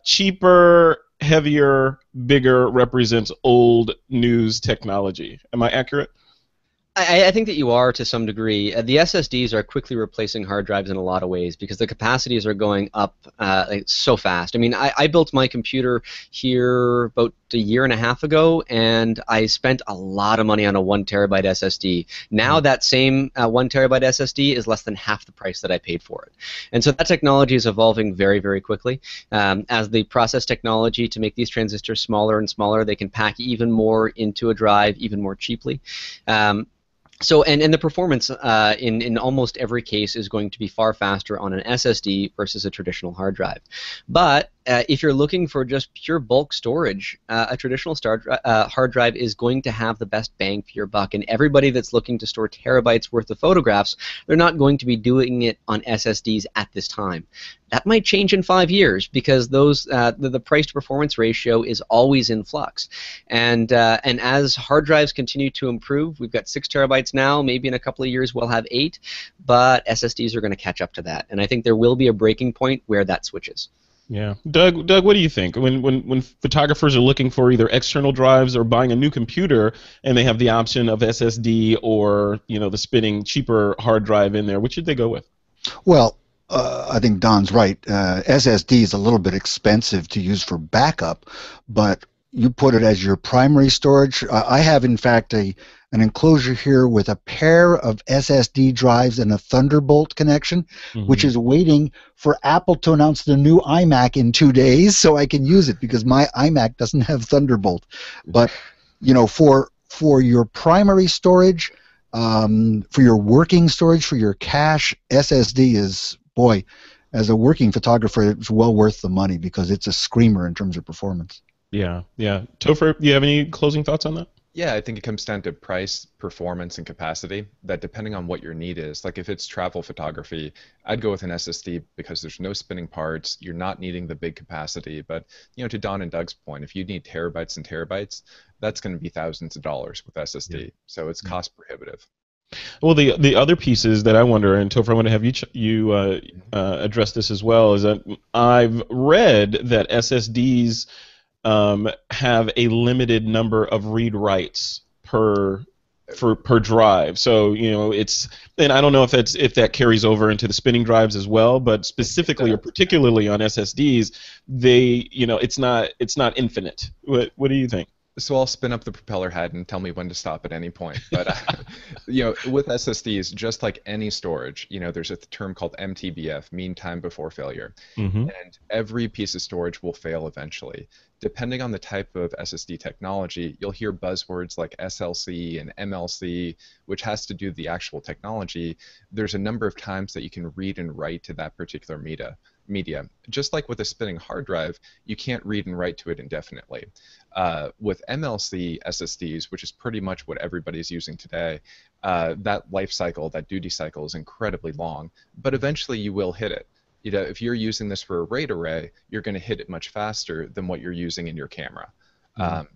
cheaper, heavier, bigger, represents old news technology. Am I accurate? I think that you are to some degree. The SSDs are quickly replacing hard drives in a lot of ways because the capacities are going up so fast. I mean, I built my computer here about a year and a half ago, and I spent a lot of money on a 1 terabyte SSD. Now that same 1 terabyte SSD is less than half the price that I paid for it. And so that technology is evolving very, very quickly. As the process technology to make these transistors smaller and smaller, they can pack even more into a drive even more cheaply. So, and the performance in almost every case is going to be far faster on an SSD versus a traditional hard drive. But if you're looking for just pure bulk storage, a traditional hard drive is going to have the best bang for your buck. And everybody that's looking to store terabytes worth of photographs, they're not going to be doing it on SSDs at this time. That might change in 5 years because the price to performance ratio is always in flux. And as hard drives continue to improve, we've got 6 terabytes now. Maybe in a couple of years we'll have 8, but SSDs are going to catch up to that. And I think there will be a breaking point where that switches. Yeah, Doug, what do you think? When photographers are looking for either external drives or buying a new computer, and they have the option of SSD or the spinning cheaper hard drive in there, which should they go with? Well, I think Don's right. SSD is a little bit expensive to use for backup, but you put it as your primary storage. I have, in fact, an enclosure here with a pair of SSD drives and a Thunderbolt connection, which is waiting for Apple to announce the new iMac in 2 days so I can use it because my iMac doesn't have Thunderbolt. But, for your primary storage, for your working storage, for your cache, SSD is, boy, as a working photographer, it's well worth the money because it's a screamer in terms of performance. Yeah. Topher, do you have any closing thoughts on that? Yeah, I think it comes down to price, performance, and capacity, that depending on what your need is. Like if it's travel photography, I'd go with an SSD because there's no spinning parts, you're not needing the big capacity. But, to Don and Doug's point, if you need terabytes and terabytes, that's going to be thousands of dollars with SSD. Yeah. So it's cost prohibitive. Well, the other pieces that I wonder, and Topher, I want to have you address this as well, is that I've read that SSDs have a limited number of read writes per drive. So and I don't know if that carries over into the spinning drives as well, but specifically or particularly on SSDs, it's not infinite. What do you think? So I'll spin up the propeller head and tell me when to stop at any point. But with SSDs, just like any storage, there's a term called MTBF, mean time before failure, and every piece of storage will fail eventually. Depending on the type of SSD technology, you'll hear buzzwords like SLC and MLC, which has to do with the actual technology. There's a number of times that you can read and write to that particular media. Just like with a spinning hard drive, you can't read and write to it indefinitely. With MLC SSDs, which is pretty much what everybody's using today, that life cycle, that duty cycle is incredibly long, but eventually you will hit it. if you're using this for a RAID array, you're going to hit it much faster than what you're using in your camera.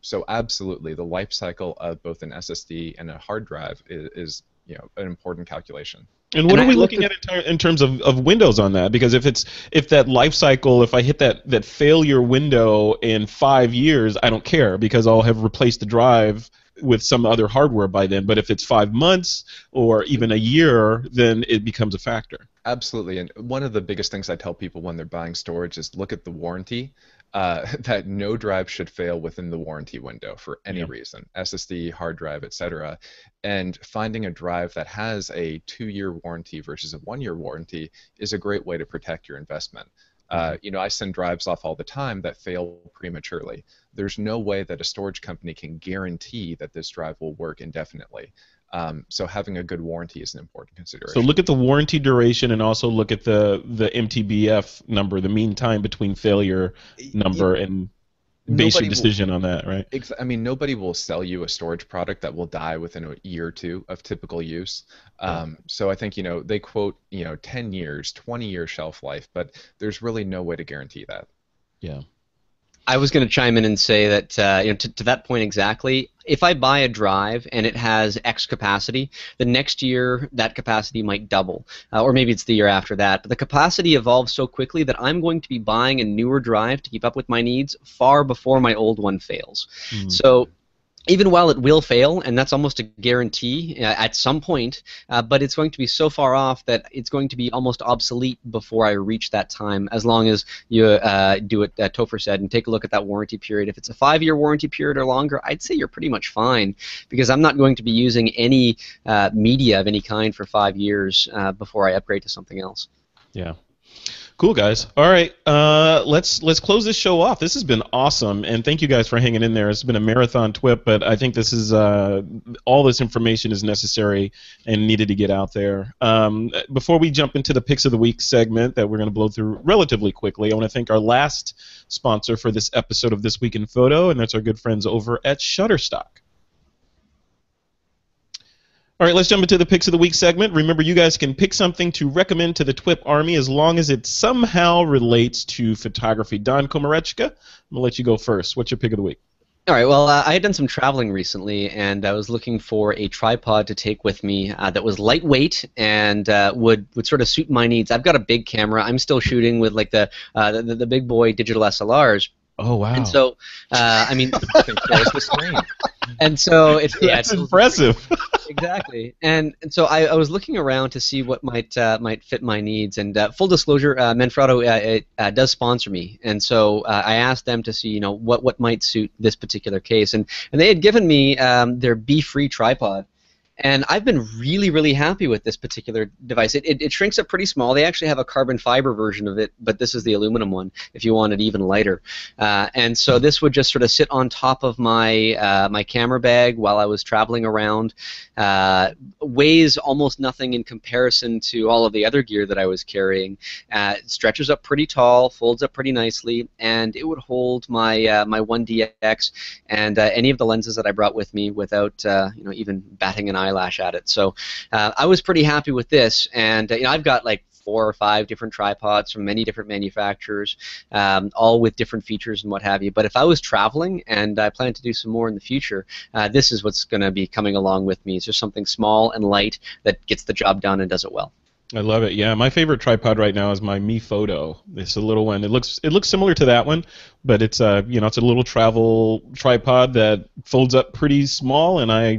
So absolutely, the life cycle of both an SSD and a hard drive is an important calculation. And what are we looking at in terms of windows on that? Because if that life cycle, if I hit that failure window in 5 years, I don't care because I'll have replaced the drive with some other hardware by then. But if it's 5 months or even a year, then it becomes a factor. Absolutely, and one of the biggest things I tell people when they're buying storage is look at the warranty. That no drive should fail within the warranty window for any reason, SSD, hard drive, etc. And finding a drive that has a 2-year warranty versus a 1-year warranty is a great way to protect your investment. I send drives off all the time that fail prematurely. There's no way that a storage company can guarantee that this drive will work indefinitely. So having a good warranty is an important consideration. So look at the warranty duration and also look at the MTBF number, the mean time between failure number, and base your decision on that, right? I mean, nobody will sell you a storage product that will die within a year or two of typical use. So I think, they quote, 10 years, 20-year shelf life, but there's really no way to guarantee that. Yeah. I was going to chime in and say that to that point exactly, if I buy a drive and it has X capacity, the next year that capacity might double, or maybe it's the year after that. But the capacity evolves so quickly that I'm going to be buying a newer drive to keep up with my needs far before my old one fails. So even while it will fail, and that's almost a guarantee at some point, but it's going to be so far off that it's going to be almost obsolete before I reach that time, as long as you do what Topher said and take a look at that warranty period. If it's a 5-year warranty period or longer, I'd say you're pretty much fine, because I'm not going to be using any media of any kind for 5 years before I upgrade to something else. Yeah. Cool, guys. All right, let's close this show off. This has been awesome, and thank you guys for hanging in there. It's been a marathon TWiP, but I think this is all this information is necessary and needed to get out there. Before we jump into the Picks of the Week segment that we're going to blow through relatively quickly, I want to thank our last sponsor for this episode of This Week in Photo, and that's our good friends over at Shutterstock. All right, let's jump into the Picks of the Week segment. Remember, you guys can pick something to recommend to the TWiP Army as long as it somehow relates to photography. Don Komarechka, I'm going to let you go first. What's your pick of the week? All right, well, I had done some traveling recently, and I was looking for a tripod to take with me that was lightweight and would sort of suit my needs. I've got a big camera. I'm still shooting with like the big boy digital SLRs. Oh, wow. And so, I mean, and so it's impressive. Exactly. And so I was looking around to see what might fit my needs. And full disclosure, Manfrotto does sponsor me, and so I asked them to see what might suit this particular case, and they had given me their bee-free tripod. And I've been really, really happy with this particular device. It shrinks up pretty small. They actually have a carbon fiber version of it, but this is the aluminum one if you want it even lighter. And so this would just sort of sit on top of my my camera bag while I was traveling around. Weighs almost nothing in comparison to all of the other gear that I was carrying. It stretches up pretty tall, folds up pretty nicely, and it would hold my my 1DX and any of the lenses that I brought with me without even batting an eyelash at it. So I was pretty happy with this, and I've got like 4 or 5 different tripods from many different manufacturers, all with different features and what have you. But if I was traveling, and I plan to do some more in the future, this is what's going to be coming along with me. It's just something small and light that gets the job done and does it well. I love it. Yeah, my favorite tripod right now is my Mi Photo. It's a little one. It looks similar to that one, but it's it's a little travel tripod that folds up pretty small, and I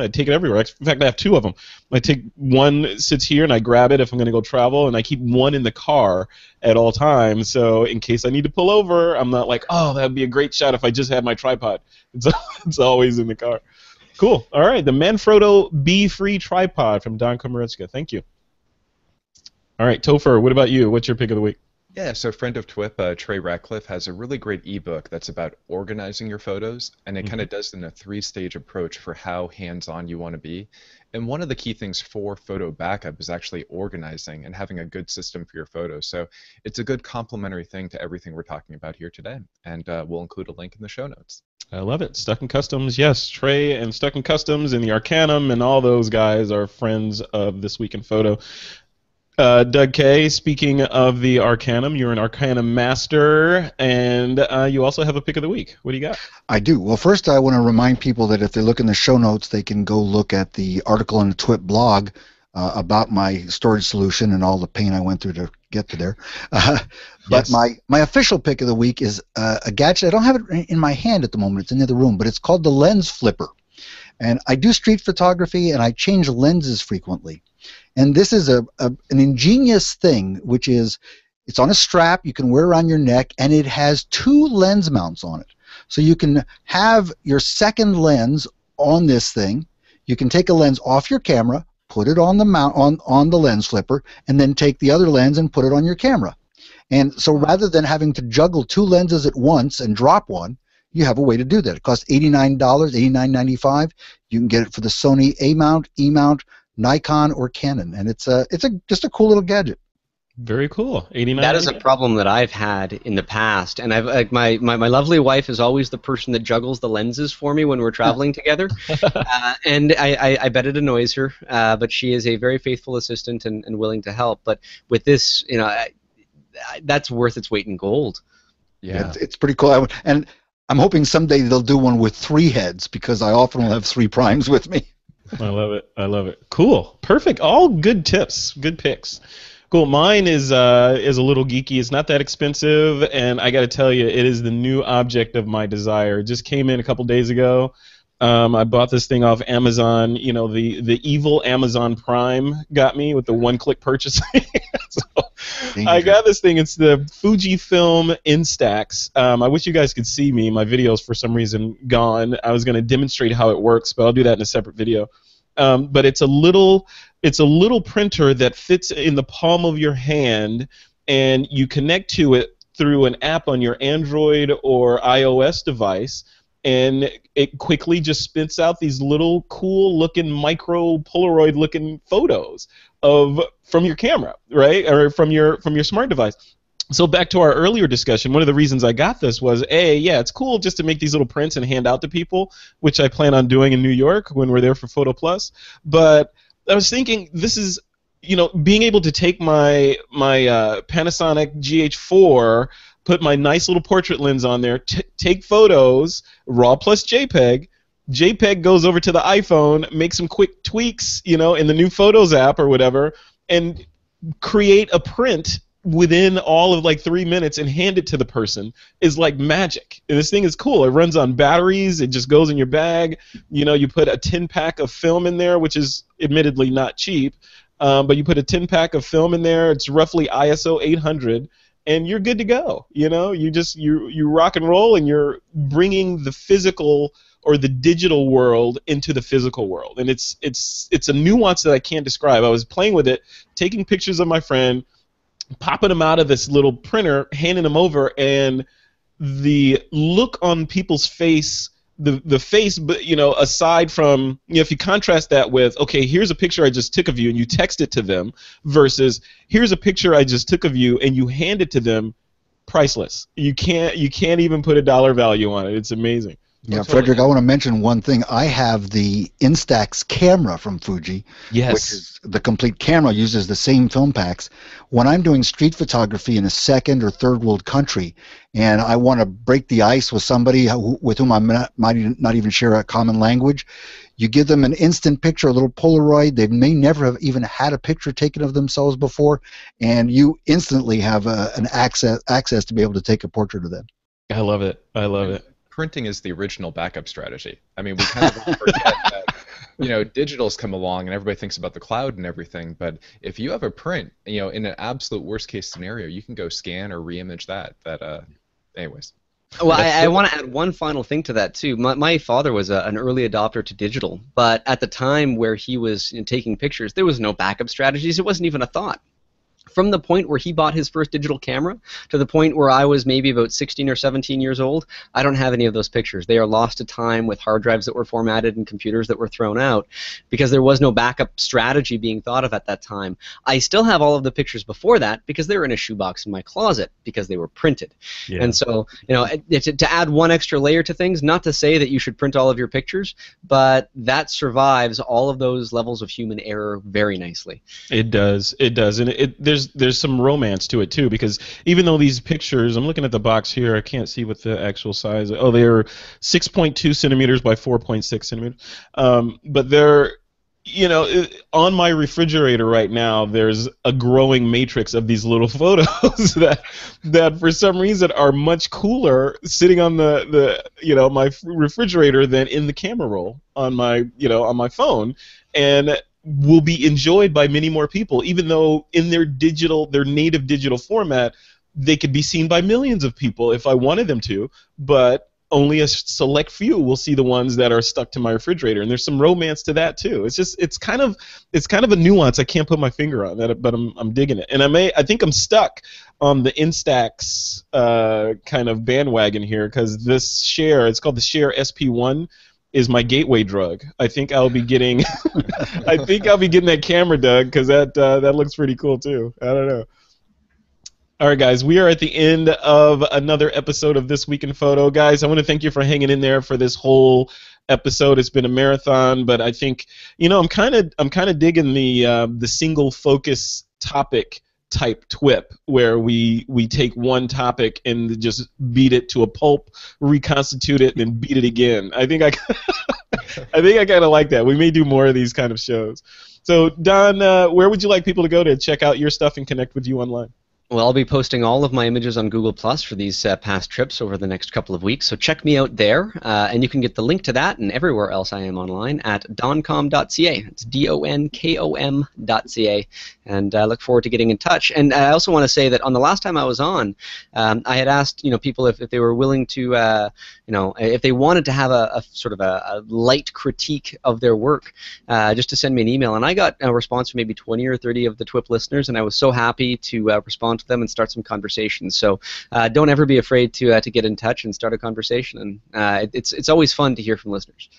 take it everywhere. In fact, I have 2 of them. I take one sits here, and I grab it if I'm going to go travel, and I keep one in the car at all times. So in case I need to pull over, I'm not like, oh, that would be a great shot if I just had my tripod. It's always in the car. Cool. All right, the Manfrotto bee-free tripod from Don Komarechka. Thank you. All right, Topher, what about you? What's your pick of the week? Yeah, so friend of TWiP, Trey Ratcliffe, has a really great ebook that's about organizing your photos, and it kind of does in a 3-stage approach for how hands-on you want to be. And one of the key things for photo backup is actually organizing and having a good system for your photos. So it's a good complementary thing to everything we're talking about here today, and we'll include a link in the show notes. I love it. Stuck in Customs, yes. Trey and Stuck in Customs and the Arcanum and all those guys are friends of This Week in Photo. Doug Kaye, speaking of the Arcanum, you're an Arcanum master, and you also have a pick of the week. What do you got? I do. Well, first I want to remind people that if they look in the show notes, they can go look at the article on the TWiP blog about my storage solution and all the pain I went through to get to there. But Yes. my official pick of the week is a gadget. I don't have it in my hand at the moment. It's in the other room, but it's called the Lens Flipper. And I do street photography, and I change lenses frequently. And this is an ingenious thing, which is it's on a strap you can wear around your neck, and it has 2 lens mounts on it. So you can have your second lens on this thing. You can take a lens off your camera, put it on the mount on the lens flipper, and then take the other lens and put it on your camera. And so rather than having to juggle 2 lenses at once and drop one, you have a way to do that. It costs $89, $89.95. You can get it for the Sony A mount, E mount, Nikon, or Canon, and it's just a cool little gadget. Very cool. 89. That is a problem that I've had in the past, and I've my lovely wife is always the person that juggles the lenses for me when we're traveling together, and I bet it annoys her, but she is a very faithful assistant and willing to help. But with this, that's worth its weight in gold. Yeah, it's pretty cool, and I'm hoping someday they'll do one with 3 heads, because I often will have 3 primes with me. I love it. I love it. Cool. Perfect. All good tips. Good picks. Cool. Mine is a little geeky. It's not that expensive, and I got to tell you, it is the new object of my desire. It just came in a couple days ago. I bought this thing off Amazon. You know, the evil Amazon Prime got me with the one-click purchasing. So I got this thing. It's the Fujifilm Instax. I wish you guys could see me. My video's for some reason gone. I was going to demonstrate how it works, but I'll do that in a separate video. But it's a little printer that fits in the palm of your hand, and you connect to it through an app on your Android or iOS device, and it quickly just spits out these little cool-looking micro Polaroid-looking photos from your camera, right, or from your smart device. So back to our earlier discussion, one of the reasons I got this was, it's cool just to make these little prints and hand out to people, which I plan on doing in New York when we're there for Photo Plus. But I was thinking, this is, being able to take my Panasonic GH4, put my nice little portrait lens on there, take photos, RAW plus JPEG. JPEG goes over to the iPhone, make some quick tweaks, in the new Photos app or whatever, and create a print within all of like 3 minutes and hand it to the person is like magic. And this thing is cool. It runs on batteries. It just goes in your bag. You put a 10-pack of film in there, which is admittedly not cheap, but you put a 10-pack of film in there. It's roughly ISO 800, and you're good to go. You rock and roll, and you're bringing the physical or the digital world into the physical world. And it's a nuance that I can't describe. I was playing with it, taking pictures of my friend, popping them out of this little printer, handing them over, and the look on people's face, the face, but aside from, if you contrast that with, okay, here's a picture I just took of you and you text it to them, versus here's a picture I just took of you and you hand it to them, priceless. You can't even put a dollar value on it. It's amazing. Yeah, Frederick, I want to mention one thing. I have the Instax camera from Fuji, yes, which is the complete camera, uses the same film packs. When I'm doing street photography in a second or third world country, and I want to break the ice with somebody with whom I might not even share a common language, you give them an instant picture, a little Polaroid. They may never have even had a picture taken of themselves before, and you instantly have an access to be able to take a portrait of them. I love it. I love it. Printing is the original backup strategy. I mean, we kind of forget that, digital's come along and everybody thinks about the cloud and everything, but if you have a print, in an absolute worst case scenario, you can go scan or re-image that. Anyways. Well, I want to add one final thing to that, too. My father was an early adopter to digital, but at the time where he was taking pictures, there was no backup strategies. It wasn't even a thought. From the point where he bought his first digital camera to the point where I was maybe about 16 or 17 years old, I don't have any of those pictures. They are lost to time with hard drives that were formatted and computers that were thrown out because there was no backup strategy being thought of at that time. I still have all of the pictures before that because they were in a shoebox in my closet because they were printed. Yeah. And so, to add one extra layer to things, not to say that you should print all of your pictures, but that survives all of those levels of human error very nicely. It does. It does. And there's some romance to it too, because even though these pictures, I'm looking at the box here, I can't see what the actual size. Oh, they're 6.2 centimeters by 4.6 centimeters. But they're, on my refrigerator right now, there's a growing matrix of these little photos that for some reason are much cooler sitting on my refrigerator than in the camera roll on my phone, and will be enjoyed by many more people, even though in their native digital format, they could be seen by millions of people if I wanted them to, but only a select few will see the ones that are stuck to my refrigerator, and there's some romance to that too. It's kind of a nuance I can't put my finger on that, but I'm digging it, and I think I'm stuck on the Instax kind of bandwagon here, because this Share, it's called the Share SP1, is my gateway drug. I think I'll be getting that camera, Doug, because that looks pretty cool too. I don't know. All right, guys, we are at the end of another episode of This Week in Photo. Guys, I want to thank you for hanging in there for this whole episode. It's been a marathon, but I think I'm kind of digging the single focus topic type TWiP, where we take one topic and just beat it to a pulp, reconstitute it, and beat it again. I think I kind of like that. We may do more of these kind of shows. So, Don, where would you like people to go to check out your stuff and connect with you online? Well, I'll be posting all of my images on Google Plus for these past trips over the next couple of weeks, so check me out there, and you can get the link to that and everywhere else I am online at doncom.ca. It's donkom.ca, and I look forward to getting in touch. And I also want to say that on the last time I was on, I had asked people if they were willing to, if they wanted to have a sort of a light critique of their work, just to send me an email, and I got a response from maybe 20 or 30 of the TWiP listeners, and I was so happy to respond to them and start some conversations. So don't ever be afraid to get in touch and start a conversation. And it's always fun to hear from listeners.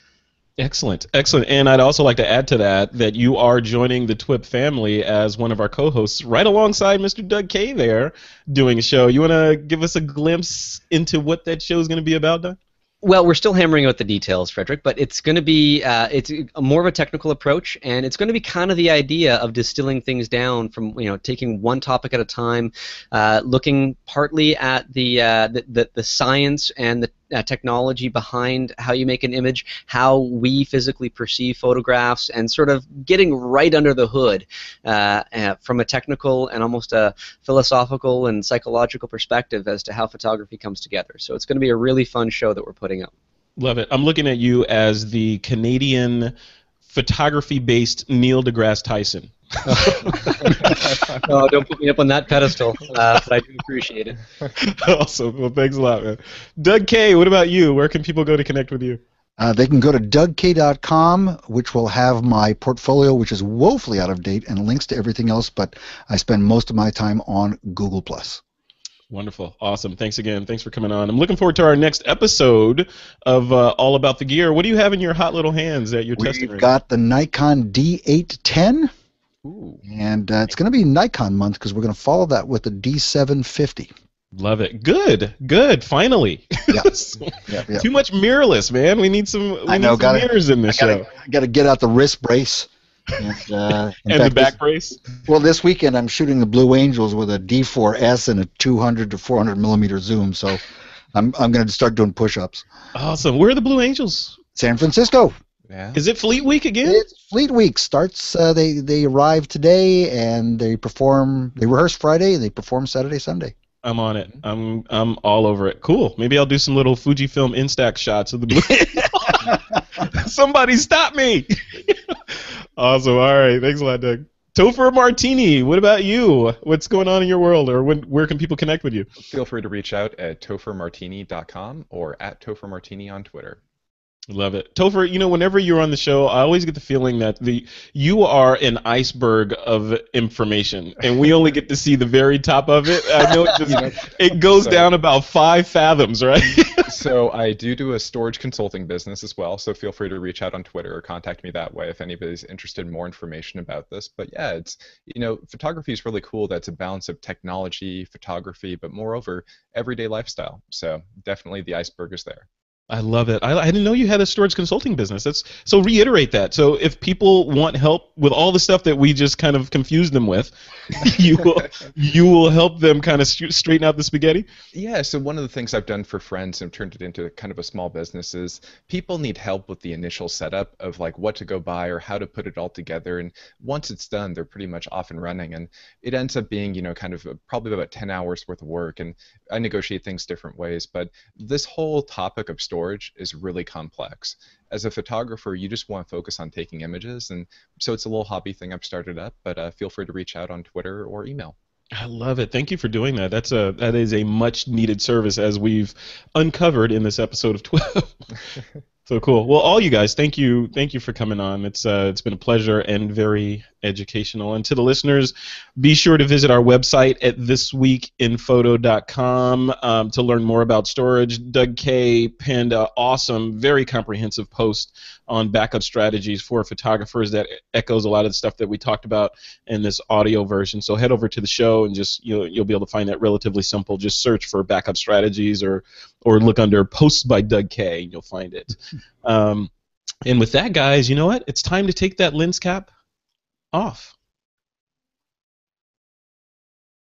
Excellent, excellent. And I'd also like to add to that you are joining the TWiP family as one of our co-hosts, right alongside Mr. Doug Kaye there, doing a show. You want to give us a glimpse into what that show is going to be about, Doug? Well, we're still hammering out the details, Frederick, but it's going to be it's more of a technical approach, and it's going to be kind of the idea of distilling things down from taking one topic at a time, looking partly at the science and the technology behind how you make an image, how we physically perceive photographs, and sort of getting right under the hood from a technical and almost a philosophical and psychological perspective as to how photography comes together. So it's going to be a really fun show that we're putting up. Love it. I'm looking at you as the Canadian photography-based Neil deGrasse Tyson. No, don't put me up on that pedestal, but I do appreciate it. Awesome. Well, thanks a lot, man. Doug Kaye, what about you? Where can people go to connect with you? They can go to dougkaye.com, which will have my portfolio, which is woefully out of date, and links to everything else, but I spend most of my time on Google+. Wonderful. Awesome. Thanks again. Thanks for coming on. I'm looking forward to our next episode of All About the Gear. What do you have in your hot little hands that you're testing? We've got the Nikon D810. Ooh. And it's going to be Nikon month because we're going to follow that with the D750. Love it. Good. Finally. Yes. Yeah. Too much mirrorless, man. We need some mirrors in this show. I got to get out the wrist brace. And the back brace? Well, this weekend I'm shooting the Blue Angels with a D4S and a 200 to 400 millimeter zoom, so I'm going to start doing push-ups. Awesome. Where are the Blue Angels? San Francisco. Yeah. Is it Fleet Week again? It's Fleet Week. Starts. They arrive today and they perform. They rehearse Friday and they perform Saturday, Sunday. I'm on it. I'm all over it. Cool. Maybe I'll do some little Fujifilm Instax shots of the Blue. Somebody stop me! Awesome. All right. Thanks a lot, Doug. Topher Martini, what about you? What's going on in your world, or where can people connect with you? Feel free to reach out at tophermartini.com or at tophermartini on Twitter. Love it. Topher, whenever you're on the show, I always get the feeling that you are an iceberg of information, and we only get to see the very top of it. I know it goes down about 5 fathoms, right? So I do a storage consulting business as well, so feel free to reach out on Twitter or contact me that way if anybody's interested in more information about this. But yeah, it's, photography is really cool. That's a balance of technology, photography, but moreover, everyday lifestyle. So definitely the iceberg is there. I love it. I didn't know you had a storage consulting business. So reiterate that. So if people want help with all the stuff that we just kind of confused them with, you will help them kind of straighten out the spaghetti? Yeah, so one of the things I've done for friends and turned it into kind of a small business is people need help with the initial setup of like what to go buy or how to put it all together. And once it's done, they're pretty much off and running. And it ends up being, kind of probably about 10 hours worth of work. And I negotiate things different ways. But this whole topic of storage is really complex. As a photographer, you just want to focus on taking images, and so it's a little hobby thing I've started up, but feel free to reach out on Twitter or email. I love it. Thank you for doing that. That is a much needed service, as we've uncovered in this episode of TWiP. So cool. Well, all you guys, thank you for coming on. It's been a pleasure and very educational. And to the listeners, be sure to visit our website at thisweekinphoto.com to learn more about storage. Doug Kaye penned an awesome, very comprehensive post on backup strategies for photographers that echoes a lot of the stuff that we talked about in this audio version. So head over to the show and just you'll be able to find that relatively simple. Just search for backup strategies or look under posts by Doug Kaye and you'll find it. And with that, guys, you know what? It's time to take that lens cap off.